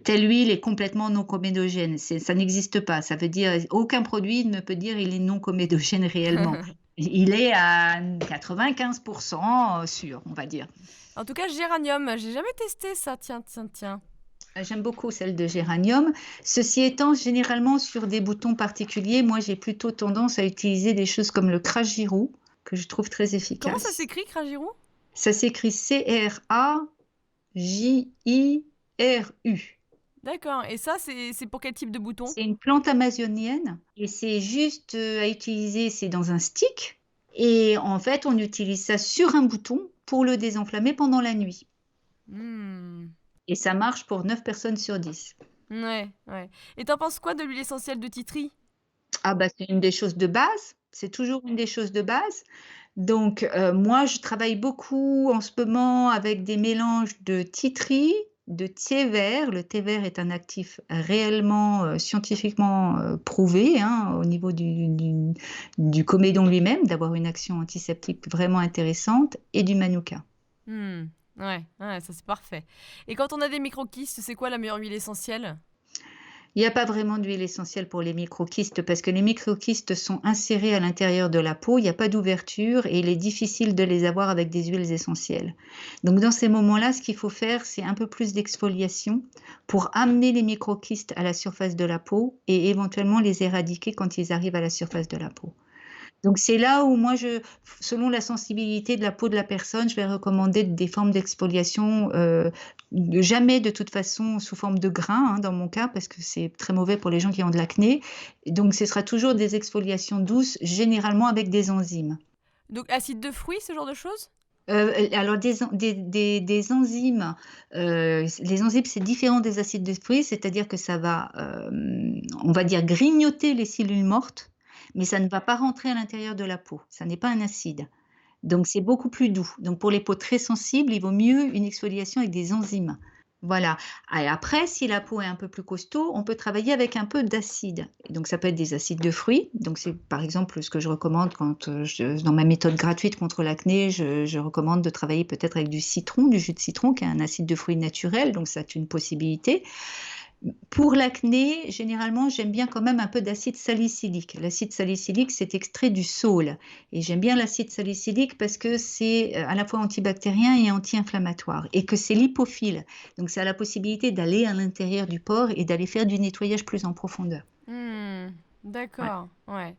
telle huile est complètement non comédogène. Ça n'existe pas. Ça veut dire aucun produit ne peut dire il est non comédogène réellement. Il est à 95 sûr, on va dire. En tout cas, géranium, j'ai jamais testé ça, tiens, tiens, tiens. J'aime beaucoup celle de géranium. Ceci étant, généralement sur des boutons particuliers, moi j'ai plutôt tendance à utiliser des choses comme le crajirou, que je trouve très Comment ça efficace. s'écrit, Crajirou? Ça s'écrit Crajirru. D'accord, et ça, c'est pour quel type de bouton? C'est une plante amazonienne et c'est juste, à utiliser, c'est dans un stick et en fait, on utilise ça sur un bouton pour le désenflammer pendant la nuit Mmh. et ça marche pour 9 personnes sur 10. Ouais, ouais. Et t'en penses quoi de l'huile essentielle de titri? Ah bah, c'est une des choses de base, c'est toujours une des choses de base. Donc moi, je travaille beaucoup en ce moment avec des mélanges de titri, de thé vert. Le thé vert est un actif réellement, scientifiquement, prouvé, hein, au niveau du comédon lui-même, d'avoir une action antiseptique vraiment intéressante et du manuka. Mmh. Ouais, ouais, ça c'est parfait. Et quand on a des micro-kystes, c'est quoi la meilleure huile essentielle? Il n'y a pas vraiment d'huile essentielle pour les microkystes parce que les microkystes sont insérés à l'intérieur de la peau, il n'y a pas d'ouverture et il est difficile de les avoir avec des huiles essentielles. Donc dans ces moments-là, ce qu'il faut faire, c'est un peu plus d'exfoliation pour amener les microkystes à la surface de la peau et éventuellement les éradiquer quand ils arrivent à la surface de la peau. Donc c'est là où moi selon la sensibilité de la peau de la personne, je vais recommander des formes d'exfoliation, jamais de toute façon sous forme de grains, hein, dans mon cas, parce que c'est très mauvais pour les gens qui ont de l'acné. Donc ce sera toujours des exfoliations douces, généralement avec des enzymes. Donc acide de fruits, ce genre de choses? Alors des enzymes, les enzymes, c'est différent des acides de fruits, c'est-à-dire que ça va, on va dire grignoter les cellules mortes, mais ça ne va pas rentrer à l'intérieur de la peau. Ça n'est pas un acide. Donc c'est beaucoup plus doux. Donc pour les peaux très sensibles, il vaut mieux une exfoliation avec des enzymes. Voilà. Et après, si la peau est un peu plus costaud, on peut travailler avec un peu d'acide. Et donc ça peut être des acides de fruits. Donc c'est par exemple ce que je recommande quand dans ma méthode gratuite contre l'acné, je recommande de travailler peut-être avec du citron, du jus de citron, qui est un acide de fruits naturel. Donc c'est une possibilité. Pour l'acné, généralement, j'aime bien quand même un peu d'acide salicylique. L'acide salicylique, c'est extrait du saule. Et j'aime bien l'acide salicylique parce que c'est à la fois antibactérien et anti-inflammatoire. Et que c'est lipophile. Donc, ça a la possibilité d'aller à l'intérieur du pore et d'aller faire du nettoyage plus en profondeur. Hmm, Ouais. d'accord, ouais.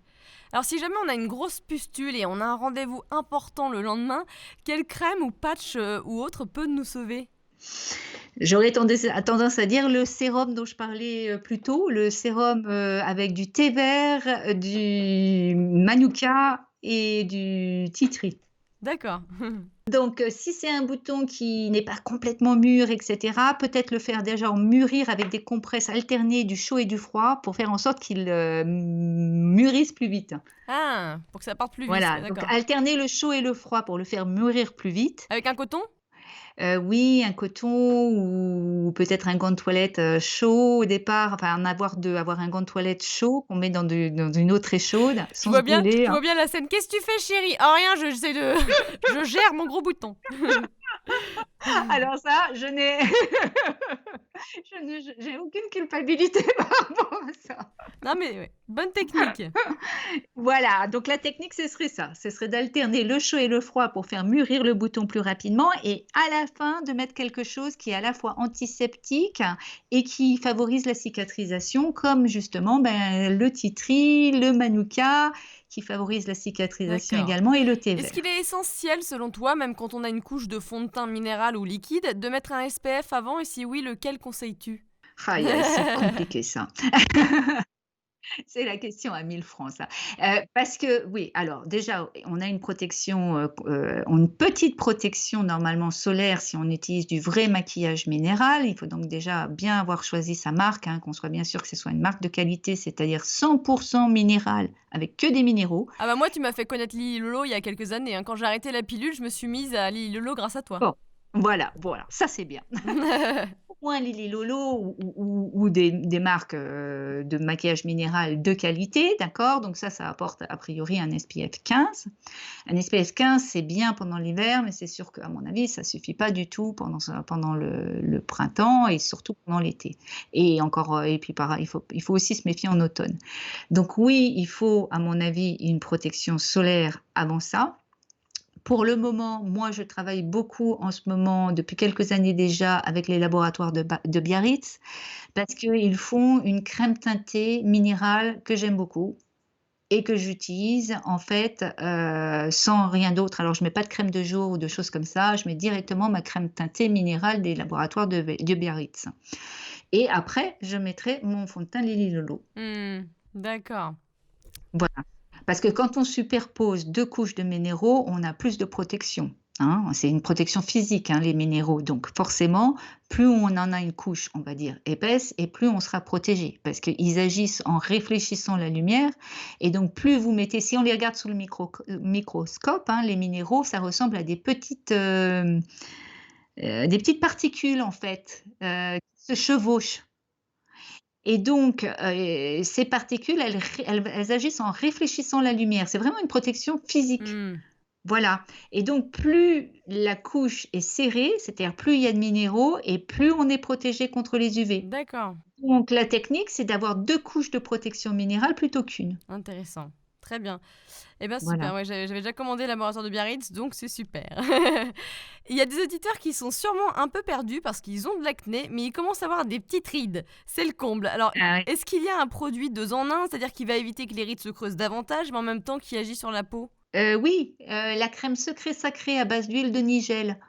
Alors si jamais on a une grosse pustule et on a un rendez-vous important le lendemain, quelle crème ou patch ou autre peut nous sauver? J'aurais tendance à dire le sérum dont je parlais plus tôt, le sérum avec du thé vert, du manuka et du tea tree. D'accord. Donc, si c'est un bouton qui n'est pas complètement mûr et cetera, peut-être le faire déjà mûrir avec des compresses alternées du chaud et du froid pour faire en sorte qu'il, mûrisse plus vite. Ah, pour que ça parte plus vite, Voilà, ouais, donc d'accord. alterner le chaud et le froid pour le faire mûrir plus vite. Avec un coton? Oui, un coton ou peut-être un gant de toilette, chaud au départ, enfin avoir un gant de toilette chaud qu'on met dans une eau très chaude sans se brûler, Je hein. vois bien la scène. Qu'est-ce que tu fais, chérie? Oh rien, j'essaie de, je gère mon gros bouton. Alors ça, je n'ai j'ai aucune culpabilité par rapport à ça. Non mais ouais, bonne technique. Voilà, donc la technique, ce serait ça. Ce serait d'alterner le chaud et le froid pour faire mûrir le bouton plus rapidement et à la fin de mettre quelque chose qui est à la fois antiseptique et qui favorise la cicatrisation, comme justement le titri, le manuka, qui favorise la cicatrisation D'accord. également, et le thé Est-ce qu'il vert. est essentiel, selon toi, même quand on a une couche de fond de teint minéral ou liquide, de mettre un SPF avant et si oui, lequel conseilles-tu? Aïe, aïe, c'est compliqué ça. C'est la question à 1000 francs ça. Parce que oui, alors déjà, on a une protection, une petite protection normalement solaire si on utilise du vrai maquillage minéral. Il faut donc déjà bien avoir choisi sa marque, hein, qu'on soit bien sûr que ce soit une marque de qualité, c'est-à-dire 100 minéral avec que des minéraux. Ah bah moi, tu m'as fait connaître Lily Lolo il y a quelques années, hein. Quand j'ai arrêté la pilule, je me suis mise à Lily Lolo grâce à toi. Bon, voilà, ça c'est bien. Au moins Lily Lolo ou des marques, de maquillage minéral de qualité, d'accord? Donc ça apporte a priori un SPF 15. Un SPF 15, c'est bien pendant l'hiver, mais c'est sûr qu'à mon avis, ça suffit pas du tout pendant le printemps et surtout pendant l'été. Et encore, et puis il faut aussi se méfier en automne. Donc oui, il faut, à mon avis, une protection solaire avant ça. Pour le moment, moi, je travaille beaucoup en ce moment, depuis quelques années déjà, avec les laboratoires de Biarritz, parce qu'ils font une crème teintée minérale que j'aime beaucoup et que j'utilise en fait, sans rien d'autre. Alors je mets pas de crème de jour ou de choses comme ça, je mets directement ma crème teintée minérale des laboratoires de Biarritz et après je mettrai mon fond de teint Lily Lolo. Hmm, d'accord. Voilà. Parce que quand on superpose 2 couches de minéraux, on a plus de protection, hein. C'est une protection physique, hein, les minéraux. Donc forcément, plus on en a une couche, on va dire, épaisse et plus on sera protégé. Parce qu'ils agissent en réfléchissant la lumière et donc plus vous mettez si on les regarde sous le microscope, hein, les minéraux, ça ressemble à des petites particules en fait, qui se chevauchent. Et donc, ces particules, elles agissent en réfléchissant la lumière. C'est vraiment une protection physique. Hmm, Voilà, et donc plus la couche est serrée, c'est-à-dire plus il y a de minéraux et plus on est protégé contre les UV. d'accord. Donc la technique, c'est d'avoir 2 couches de protection minérale plutôt qu'1. Intéressant. Très bien. Eh bien, super. Voilà. Ouais, j'avais déjà commandé le laboratoire de Biarritz, donc c'est super. Il y a des auditeurs qui sont sûrement un peu perdus parce qu'ils ont de l'acné, mais ils commencent à avoir des petites rides. C'est le comble. Alors, Ah ouais. est-ce qu'il y a un produit 2 en 1, c'est-à-dire qui va éviter que les rides se creusent davantage, mais en même temps qui agit sur la peau? Oui, la crème secret sacré à base d'huile de nigel.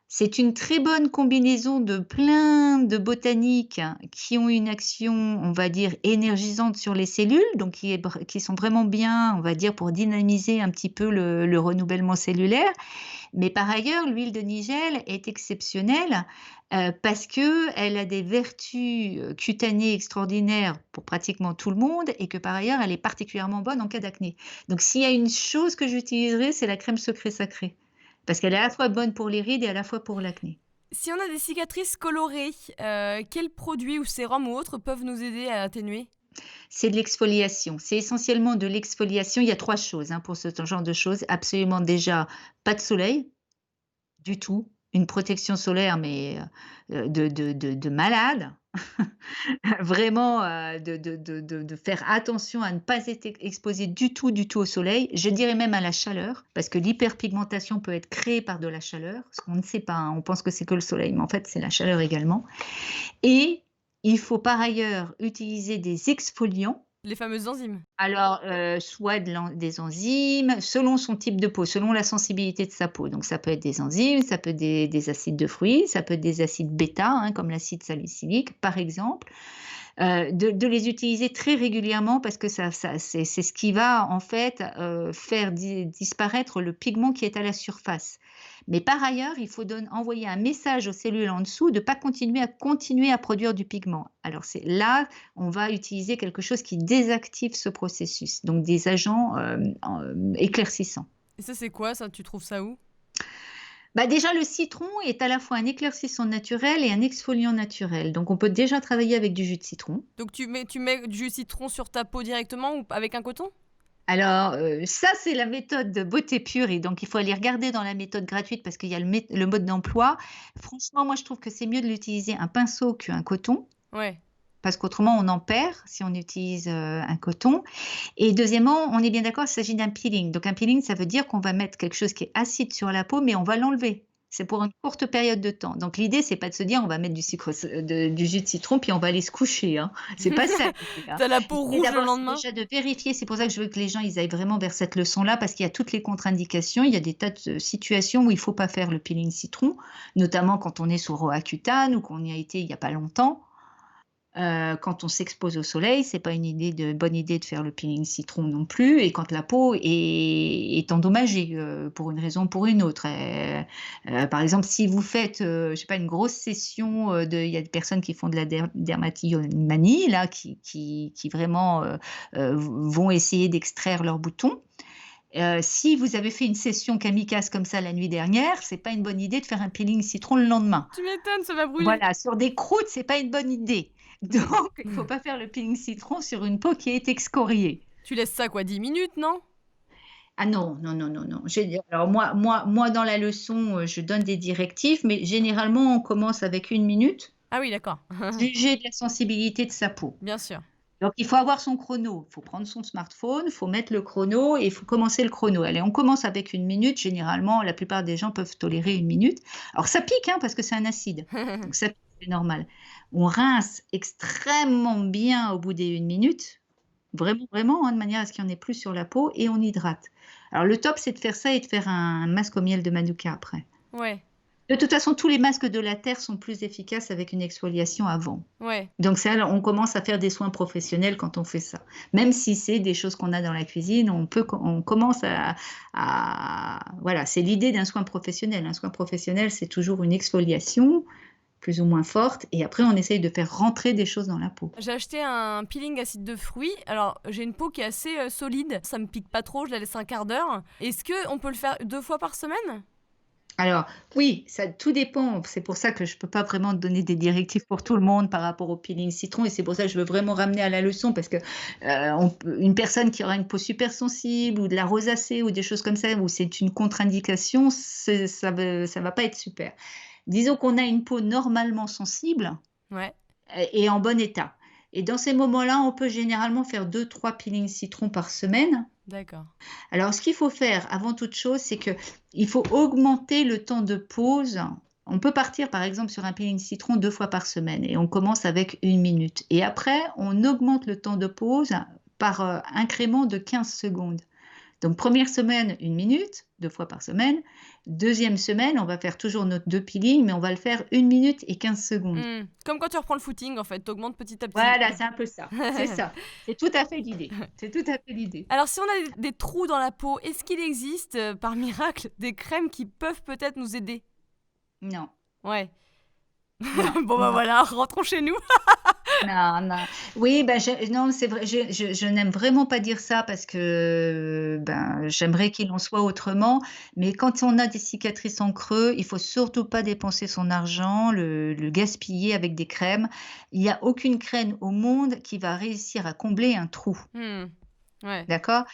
C'est une très bonne combinaison de plein de botaniques qui ont une action, on va dire, énergisante sur les cellules, donc qui sont vraiment bien, on va dire, pour dynamiser un petit peu le renouvellement cellulaire. Mais par ailleurs, l'huile de nigel est exceptionnelle, parce qu'elle a des vertus, cutanées extraordinaires pour pratiquement tout le monde et que par ailleurs, elle est particulièrement bonne en cas d'acné. Donc s'il y a une chose que j'utiliserai, c'est la crème secret sacré. Parce qu'elle est à la fois bonne pour les rides et à la fois pour l'acné. Si on a des cicatrices colorées, quels produits ou sérums ou autres peuvent nous aider à atténuer? C'est de l'exfoliation. C'est essentiellement de l'exfoliation. Il y a 3 choses, hein, pour ce genre de choses. Absolument déjà, pas de soleil, du tout. Une protection solaire, mais de malade. Vraiment, de faire attention à ne pas être exposé du tout au soleil. Je dirais même à la chaleur, parce que l'hyperpigmentation peut être créée par de la chaleur, ce qu'on ne sait pas, hein. On pense que c'est que le soleil, mais en fait, c'est la chaleur également. Et il faut par ailleurs utiliser des exfoliants. Les fameuses enzymes. Alors, soit des enzymes, selon son type de peau, selon la sensibilité de sa peau. Donc ça peut être des enzymes, ça peut être des acides de fruits, ça peut être des acides bêta, hein, comme l'acide salicylique, par exemple. De les utiliser très régulièrement parce que c'est ce qui va, en fait, faire disparaître le pigment qui est à la surface. Mais par ailleurs, il faut envoyer un message aux cellules en dessous de ne pas continuer à produire du pigment. Alors c'est là, on va utiliser quelque chose qui désactive ce processus, donc des agents, éclaircissants. Et ça, c'est quoi ça? Tu trouves ça où? Bah, déjà, le citron est à la fois un éclaircissant naturel et un exfoliant naturel, donc on peut déjà travailler avec du jus de citron. Donc tu mets du citron sur ta peau directement ou avec un coton? Alors, ça, c'est la méthode de Beauté Pure et donc il faut aller regarder dans la méthode gratuite parce qu'il y a le mode d'emploi. Franchement, moi, je trouve que c'est mieux de l'utiliser un pinceau qu'un coton Ouais. parce qu'autrement, on en perd si on utilise, un coton et deuxièmement, on est bien d'accord, il s'agit d'un peeling. Donc un peeling, ça veut dire qu'on va mettre quelque chose qui est acide sur la peau, mais on va l'enlever. C'est pour une courte période de temps. Donc l'idée, c'est pas de se dire: «On va mettre du jus de citron, puis on va aller se coucher», hein. C'est pas ça l'idée, hein. T'as la peau L'idée rouge le d'abord, c'est lendemain? déjà de vérifier. C'est pour ça que je veux que les gens, ils aillent vraiment vers cette leçon-là, parce qu'il y a toutes les contre-indications. Il y a des tas de situations où il faut pas faire le peeling citron, notamment quand on est sous Roaccutane ou qu'on y a été il y a pas longtemps. Quand on s'expose au soleil, c'est pas bonne idée de faire le peeling citron non plus et quand la peau est endommagée, pour une raison ou pour une autre. Par exemple, si vous faites, je sais pas, une grosse session, il y a des personnes qui font de la dermatillomanie là, qui vraiment, vont essayer d'extraire leurs boutons. Si vous avez fait une session kamikaze comme ça la nuit dernière, c'est pas une bonne idée de faire un peeling citron le lendemain. Tu m'étonnes, ça va brûler. Voilà, sur des croûtes, c'est pas une bonne idée. Donc, il faut pas faire le peeling citron sur une peau qui est excoriée. Tu laisses ça quoi, 10 minutes, non? Ah non, non, non, non, non. Alors moi, dans la leçon, je donne des directives, mais généralement, on commence avec 1 minute, Ah oui, d'accord. jugé de la sensibilité de sa peau. Bien sûr. Donc il faut avoir son chrono. Il faut prendre son smartphone, il faut mettre le chrono et il faut commencer le chrono. Allez, on commence avec 1 minute. Généralement, la plupart des gens peuvent tolérer 1 minute. Alors ça pique, hein, parce que c'est un acide. Donc ça pique, c'est normal. On rince extrêmement bien au bout des 1 minute, vraiment, vraiment, hein, de manière à ce qu'il n'y en ait plus sur la peau et on hydrate. Alors le top, c'est de faire ça et de faire un masque au miel de Manuka après. Ouais, De toute façon, tous les masques de la terre sont plus efficaces avec une exfoliation avant. ouais. Donc ça, on commence à faire des soins professionnels quand on fait ça. Même si c'est des choses qu'on a dans la cuisine, on commence voilà, c'est l'idée d'un soin professionnel. Un soin professionnel, c'est toujours une exfoliation plus ou moins forte et après on essaye de faire rentrer des choses dans la peau. J'ai acheté un peeling acide de fruits. Alors, j'ai une peau qui est assez solide. Ça me pique pas trop, je la laisse un quart d'heure. Est-ce qu'on peut le faire 2 fois par semaine? Alors oui, ça tout dépend. C'est pour ça que je peux pas vraiment donner des directives pour tout le monde par rapport au peeling citron et c'est pour ça que je veux vraiment ramener à la leçon parce que, une personne qui aura une peau super sensible ou de la rosacée ou des choses comme ça où c'est une contre-indication, ça va pas être super. Disons qu'on a une peau normalement sensible Ouais, et en bon état et dans ces moments-là, on peut généralement faire 2-3 peelings citron par semaine. d'accord. Alors, ce qu'il faut faire avant toute chose, c'est qu'il faut augmenter le temps de pause. On peut partir, par exemple, sur un peeling citron 2 fois par semaine et on commence avec 1 minute. Et après, on augmente le temps de pause par incrément de 15 secondes. Donc, première semaine, 1 minute, 2 fois par semaine. Deuxième semaine, on va faire toujours notre 2 peelings, mais on va le faire 1 minute et 15 secondes. Comme quand tu reprends le footing, en fait, t'augmentes petit à petit. Voilà, c'est un peu ça. C'est ça. C'est tout à fait l'idée. C'est tout à fait l'idée. Alors, si on a des trous dans la peau, est-ce qu'il existe, par miracle, des crèmes qui peuvent peut-être nous aider? Non. Ouais. Non, Bon, bah non. voilà, rentrons chez nous. Non, non. Oui, ben, non, c'est vrai, je n'aime vraiment pas dire ça parce que ben, j'aimerais qu'il en soit autrement. Mais quand on a des cicatrices en creux, il faut surtout pas dépenser son argent, le gaspiller avec des crèmes. Il n'y a aucune crème au monde qui va réussir à combler un trou, Hmm. Ouais. d'accord?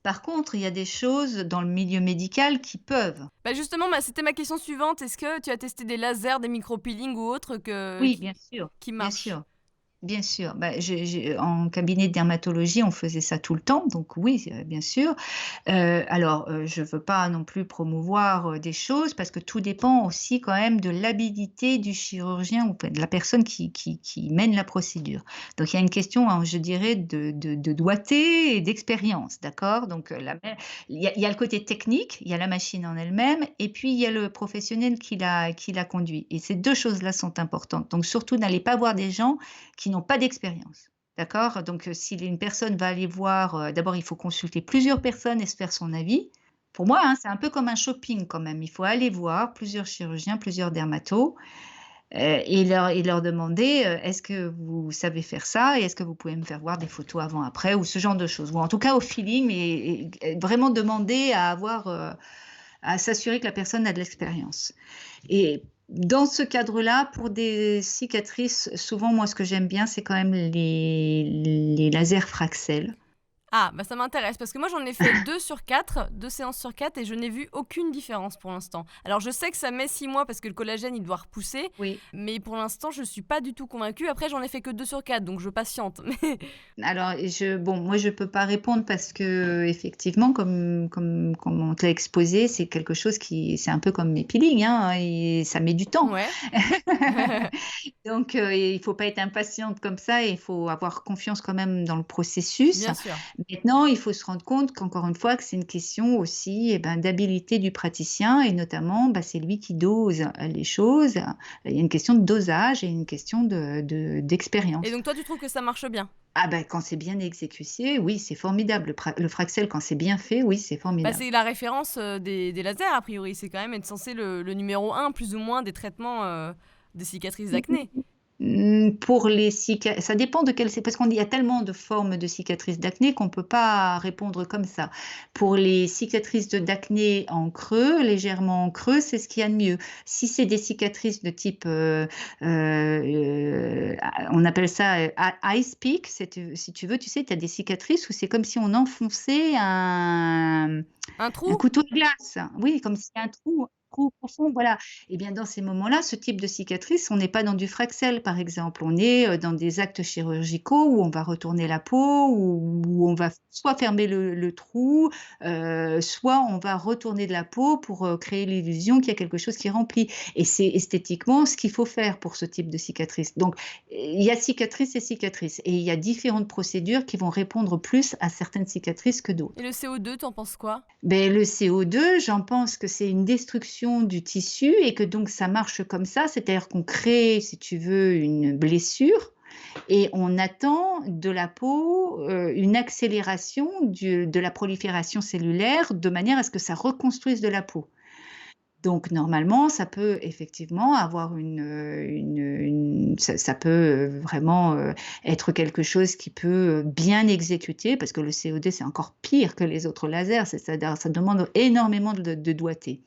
Par contre, il y a des choses dans le milieu médical qui peuvent. Bah justement, c'était ma question suivante. Est-ce que tu as testé des lasers, des micro-peelings ou autres Oui, bien sûr, qui bien marchent? sûr. Bien sûr, bah, en cabinet de dermatologie, on faisait ça tout le temps, donc oui, bien sûr. Alors, je veux pas non plus promouvoir, des choses parce que tout dépend aussi quand même de l'habilité du chirurgien ou enfin de la personne qui mène la procédure. Donc il y a une question, hein, je dirais de doigté et d'expérience, d'accord? Donc, il y a le côté technique, il y a la machine en elle-même et puis il y a le professionnel qui la conduit et ces 2 choses-là sont importantes. Donc surtout, n'allez pas voir des gens qui n'ont pas d'expérience. D'accord? Donc, si une personne va aller voir, d'abord, il faut consulter plusieurs personnes et se faire son avis. Pour moi, hein, c'est un peu comme un shopping quand même. Il faut aller voir plusieurs chirurgiens, plusieurs dermatos, et leur demander, «Est-ce que vous savez faire ça et est-ce que vous pouvez me faire voir des photos avant-après?» ou ce genre de choses. Ou en tout cas au feeling et vraiment demander à s'assurer que la personne a de l'expérience. Et dans ce cadre-là, pour des cicatrices, souvent, moi, ce que j'aime bien, c'est quand même les lasers Fraxel. Ah, bah ça m'intéresse parce que moi j'en ai fait 2 sur 4, 2 séances sur 4 et je n'ai vu aucune différence pour l'instant. Alors je sais que ça met 6 mois parce que le collagène il doit repousser, Oui. mais pour l'instant je suis pas du tout convaincue. Après j'en ai fait que 2 sur 4 donc je patiente. Alors, bon, moi, je peux pas répondre parce que effectivement, comme on te l'a exposé, c'est quelque chose c'est un peu comme mes peelings, hein, et ça met du temps. Ouais. Donc, il faut pas être impatiente comme ça et il faut avoir confiance quand même dans le processus. Bien sûr. Maintenant, il faut se rendre compte qu'encore une fois, que c'est une question aussi, eh ben, d'habilité du praticien et notamment, bah, c'est lui qui dose, les choses. Il y a une question de dosage et une question Et d'expérience. donc toi tu trouves que ça marche bien? Ah ben, quand c'est bien exécuté, oui, c'est formidable. Le Fraxel, quand c'est bien fait, oui, c'est Bah formidable. c'est la référence des lasers a priori, c'est quand même être censé le numéro un plus ou moins des traitements des cicatrices d'acné. Pour les cicatrices, ça dépend de quelle c'est parce qu'il y a tellement de formes de cicatrices d'acné qu'on ne peut pas répondre comme ça. Pour les cicatrices d'acné en creux, légèrement en creux, c'est ce qu'il y a de mieux. Si c'est des cicatrices de type, on appelle ça, ice pick, si tu veux, tu sais, tu as des cicatrices où c'est comme si on enfonçait Un un trou? couteau de glace. Oui, comme s'il y a un trou profond, voilà. Et bien, dans ces moments-là, ce type de cicatrice, on n'est pas dans du Fraxel, par exemple. On est, dans des actes chirurgicaux où on va retourner la peau, où on va soit fermer le trou, soit on va retourner de la peau pour, créer l'illusion qu'il y a quelque chose qui est rempli et c'est esthétiquement ce qu'il faut faire pour ce type de cicatrice. Donc, il y a cicatrice et cicatrice et il y a différentes procédures qui vont répondre plus à certaines cicatrices que Et d'autres. le CO2, t'en penses quoi? Ben le CO2, j'en pense que c'est une destruction du tissu et que donc ça marche comme ça, c'est-à-dire qu'on crée, si tu veux, une blessure et on attend de la peau, une accélération de la prolifération cellulaire de manière à ce que ça reconstruise de la peau. Donc normalement, ça peut effectivement avoir ça peut, vraiment, être quelque chose qui peut, bien exécuter parce que le COD, c'est encore pire que les autres lasers, c'est-à-dire ça demande énormément de doigté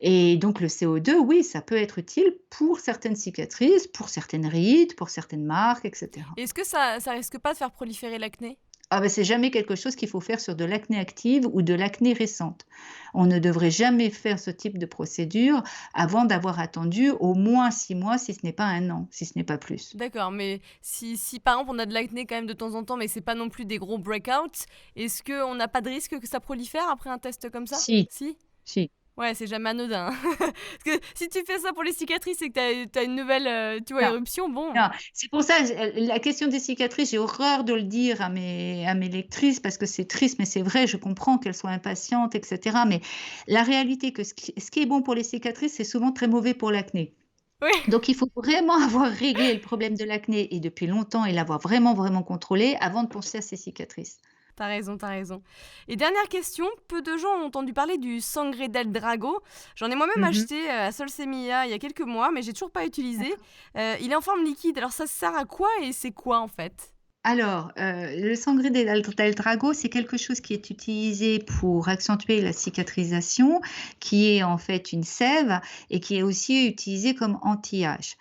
et donc le CO2, oui, ça peut être utile pour certaines cicatrices, pour certaines rides, pour certaines marques et cetera. Est-ce que ça risque pas de faire proliférer l'acné? Ah bah, c'est jamais quelque chose qu'il faut faire sur de l'acné active ou de l'acné récente. On ne devrait jamais faire ce type de procédure avant d'avoir attendu au moins 6 mois, si ce n'est pas 1 an, si ce n'est pas plus. D'accord, mais si par exemple on a de l'acné quand même de temps en temps, mais c'est pas non plus des gros breakouts, est-ce qu'on n'a pas de risque que ça prolifère après un test comme ça? Si, Si? si. Ouais, c'est jamais anodin, hein. Parce que si tu fais ça pour les cicatrices et que t'as une nouvelle, tu vois, Non, éruption, bon. non, c'est pour ça, la question des cicatrices, j'ai horreur de le dire à mes lectrices parce que c'est triste, mais c'est vrai, je comprends qu'elles soient impatientes et cetera, mais la réalité que ce qui est bon pour les cicatrices, c'est souvent très mauvais pour l'acné. Oui. Donc il faut vraiment avoir réglé le problème de l'acné et depuis longtemps et l'avoir vraiment, vraiment contrôlé avant de penser à ces cicatrices. T'as raison, t'as raison. Et dernière question, peu de gens ont entendu parler du Sangre del Drago. J'en ai moi-même Mhm. acheté à Sol Semilla il y a quelques mois, mais j'ai toujours pas utilisé. Il est en forme liquide, alors ça sert à quoi et c'est quoi en fait? Alors, le sangre del drago, c'est quelque chose qui est utilisé pour accentuer la cicatrisation, qui est en fait une sève et qui est aussi utilisé comme anti-âge.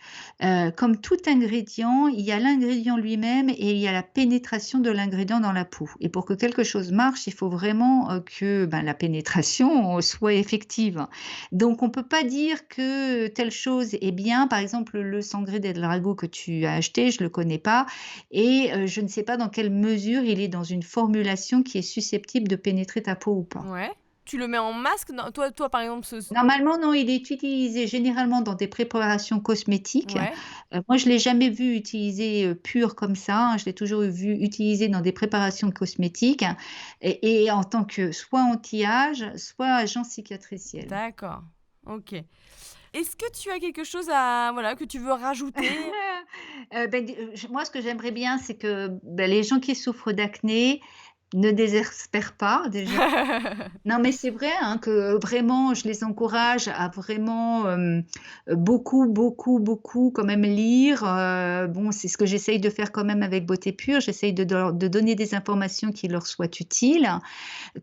Comme tout ingrédient, il y a l'ingrédient lui-même et il y a la pénétration de l'ingrédient dans la peau. Et pour que quelque chose marche, il faut vraiment que la pénétration soit effective. Donc, on ne peut pas dire que telle chose est bien. Par exemple, le sangre del drago que tu as acheté, je ne le connais pas. Et je ne sais pas dans quelle mesure il est dans une formulation qui est susceptible de pénétrer ta peau ou pas. Ouais. Tu le mets en masque? Non, toi par exemple, Normalement, non, il est utilisé généralement dans des préparations cosmétiques. ouais. Moi, je ne l'ai jamais vu utilisé pur comme ça, hein. Je l'ai toujours vu utilisé dans des préparations cosmétiques et en tant que soit anti-âge, soit agent cicatriciel. D'accord. Ok. Est-ce que tu as quelque chose que tu veux rajouter? Moi, ce que j'aimerais bien, c'est que les gens qui souffrent d'acné ne désespèrent pas déjà. Non, mais c'est vrai, hein, que vraiment, je les encourage à vraiment beaucoup, beaucoup, beaucoup quand même lire. Bon, c'est ce que j'essaye de faire quand même avec Beauté Pure. J'essaye de donner des informations qui leur soient utiles,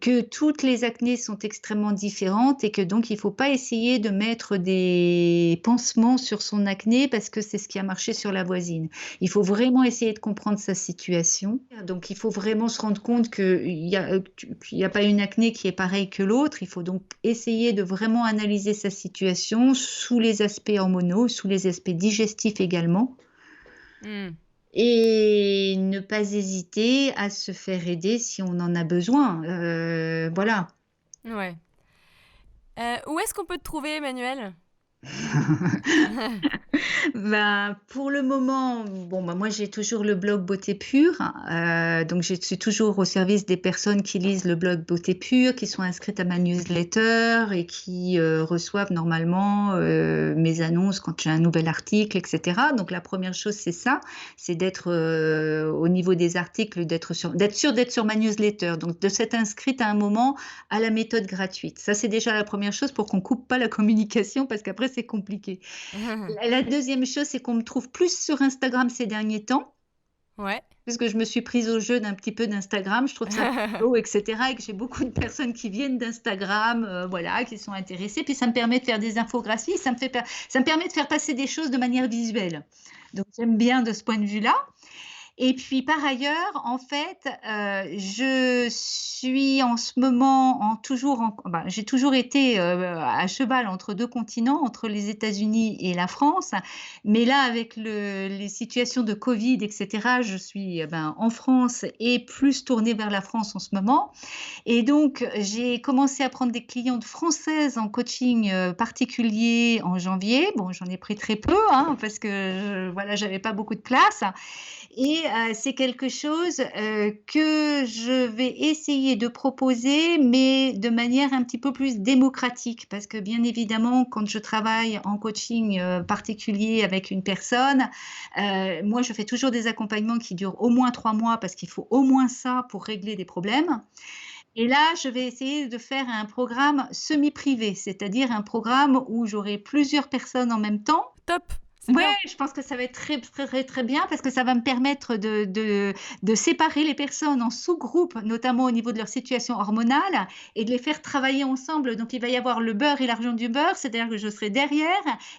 que toutes les acnées sont extrêmement différentes et que donc il ne faut pas essayer de mettre des pansements sur son acné parce que c'est ce qui a marché sur la voisine. Il faut vraiment essayer de comprendre sa situation. Donc il faut vraiment se rendre compte qu'il n'y a pas une acné qui est pareille que l'autre. Il faut donc essayer de vraiment analyser sa situation sous les aspects hormonaux, sous les aspects digestifs également. Hmm. Et ne pas hésiter à se faire aider si on en a besoin. Voilà. Ouais. Où est-ce qu'on peut te trouver, Emmanuel? Pour le moment, moi j'ai toujours le blog Beauté Pure, donc je suis toujours au service des personnes qui lisent le blog Beauté Pure, qui sont inscrites à ma newsletter et qui reçoivent normalement mes annonces quand j'ai un nouvel article, etc. Donc la première chose c'est ça, c'est d'être au niveau des articles, d'être sûr d'être sur ma newsletter, donc de s'être inscrite à un moment à la méthode gratuite. Ça c'est déjà la première chose pour qu'on coupe pas la communication parce qu'après c'est compliqué. La deuxième chose, c'est qu'on me trouve plus sur Instagram ces derniers temps, Ouais. parce que je me suis prise au jeu d'un petit peu d'Instagram. Je trouve ça beau, etc. Et que j'ai beaucoup de personnes qui viennent d'Instagram, voilà, qui sont intéressées. Puis ça me permet de faire des infographies, ça me permet de faire passer des choses de manière visuelle. Donc j'aime bien de ce point de vue-là. Et puis par ailleurs, en fait, je suis en ce moment j'ai toujours été à cheval entre deux continents, entre les États-Unis et la France. Mais là, avec les situations de Covid, etc., je suis en France et plus tournée vers la France en ce moment. Et donc, j'ai commencé à prendre des clientes françaises en coaching particulier en janvier. Bon, j'en ai pris très peu, hein, parce que voilà, j'avais pas beaucoup de place. Et c'est quelque chose que je vais essayer de proposer, mais de manière un petit peu plus démocratique, parce que bien évidemment, quand je travaille en coaching particulier avec une personne, moi, je fais toujours des accompagnements qui durent au moins 3 mois, parce qu'il faut au moins ça pour régler des problèmes. Et là, je vais essayer de faire un programme semi-privé, c'est-à-dire un programme où j'aurai plusieurs personnes en même temps. Top. C'est Ouais, bien. je pense que ça va être très, très, très, très bien parce que ça va me permettre de séparer les personnes en sous-groupes, notamment au niveau de leur situation hormonale, et de les faire travailler ensemble. Donc, il va y avoir le beurre et l'argent du beurre, c'est-à-dire que je serai derrière,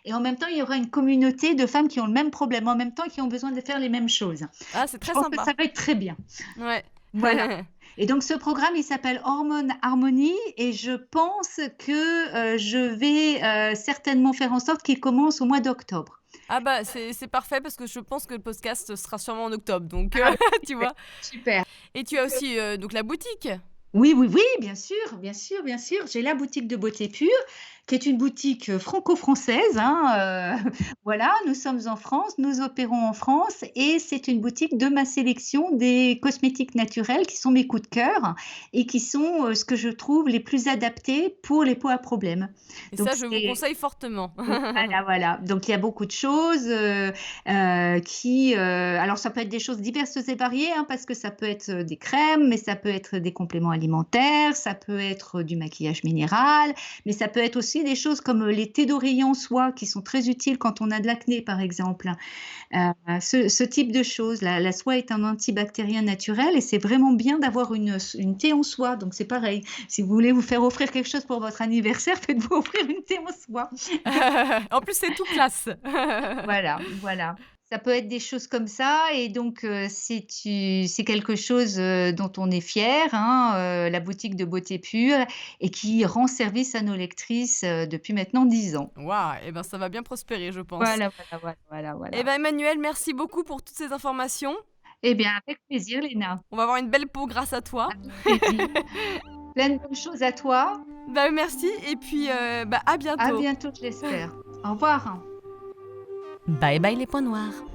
et en même temps, il y aura une communauté de femmes qui ont le même problème, en même temps, qui ont besoin de faire les mêmes choses. Ah, c'est Je très pense que sympa. ça va être très bien. Ouais. Voilà. Et donc, ce programme, il s'appelle Hormone Harmonie et je pense que je vais certainement faire en sorte qu'il commence au mois d'octobre. Ah bah c'est parfait parce que je pense que le podcast sera sûrement en octobre, donc Ah, tu super, vois. super. Et tu as aussi donc la boutique. Oui, oui, oui, bien sûr, bien sûr, bien sûr. J'ai la boutique de Beauté Pure qui est une boutique franco-française, hein, voilà, nous sommes en France, nous opérons en France et c'est une boutique de ma sélection des cosmétiques naturels qui sont mes coups de cœur et qui sont, ce que je trouve les plus adaptés pour les peaux à problème. Et Donc ça, je vous conseille fortement. voilà, voilà. Donc il y a beaucoup de choses, alors ça peut être des choses diverses et variées, hein, parce que ça peut être, des crèmes, mais ça peut être des compléments alimentaires, ça peut être du maquillage minéral, mais ça peut être aussi des choses comme, les thés d'oreiller en soie qui sont très utiles quand on a de l'acné, par exemple. Ce type de choses. La soie est un antibactérien naturel et c'est vraiment bien d'avoir une thé en soie, donc c'est pareil. Si vous voulez vous faire offrir quelque chose pour votre anniversaire, faites-vous offrir une thé en soie. En plus, c'est tout classe. Voilà, voilà. Ça peut être des choses comme ça et donc c'est quelque chose, dont on est fier, hein, la boutique de Beauté Pure et qui rend service à nos lectrices, depuis maintenant 10 ans. Waouh, et ben ça va bien prospérer, je pense. Voilà, voilà, voilà, voilà, Eh voilà. ben Emmanuel, merci beaucoup pour toutes ces informations. Eh bien, avec plaisir, Léna. On va avoir une belle peau grâce à toi. Avec plaisir. Plein de bonnes choses à toi. Bah merci et puis à À bientôt. bientôt, je l'espère. Au revoir. Bye bye les points noirs.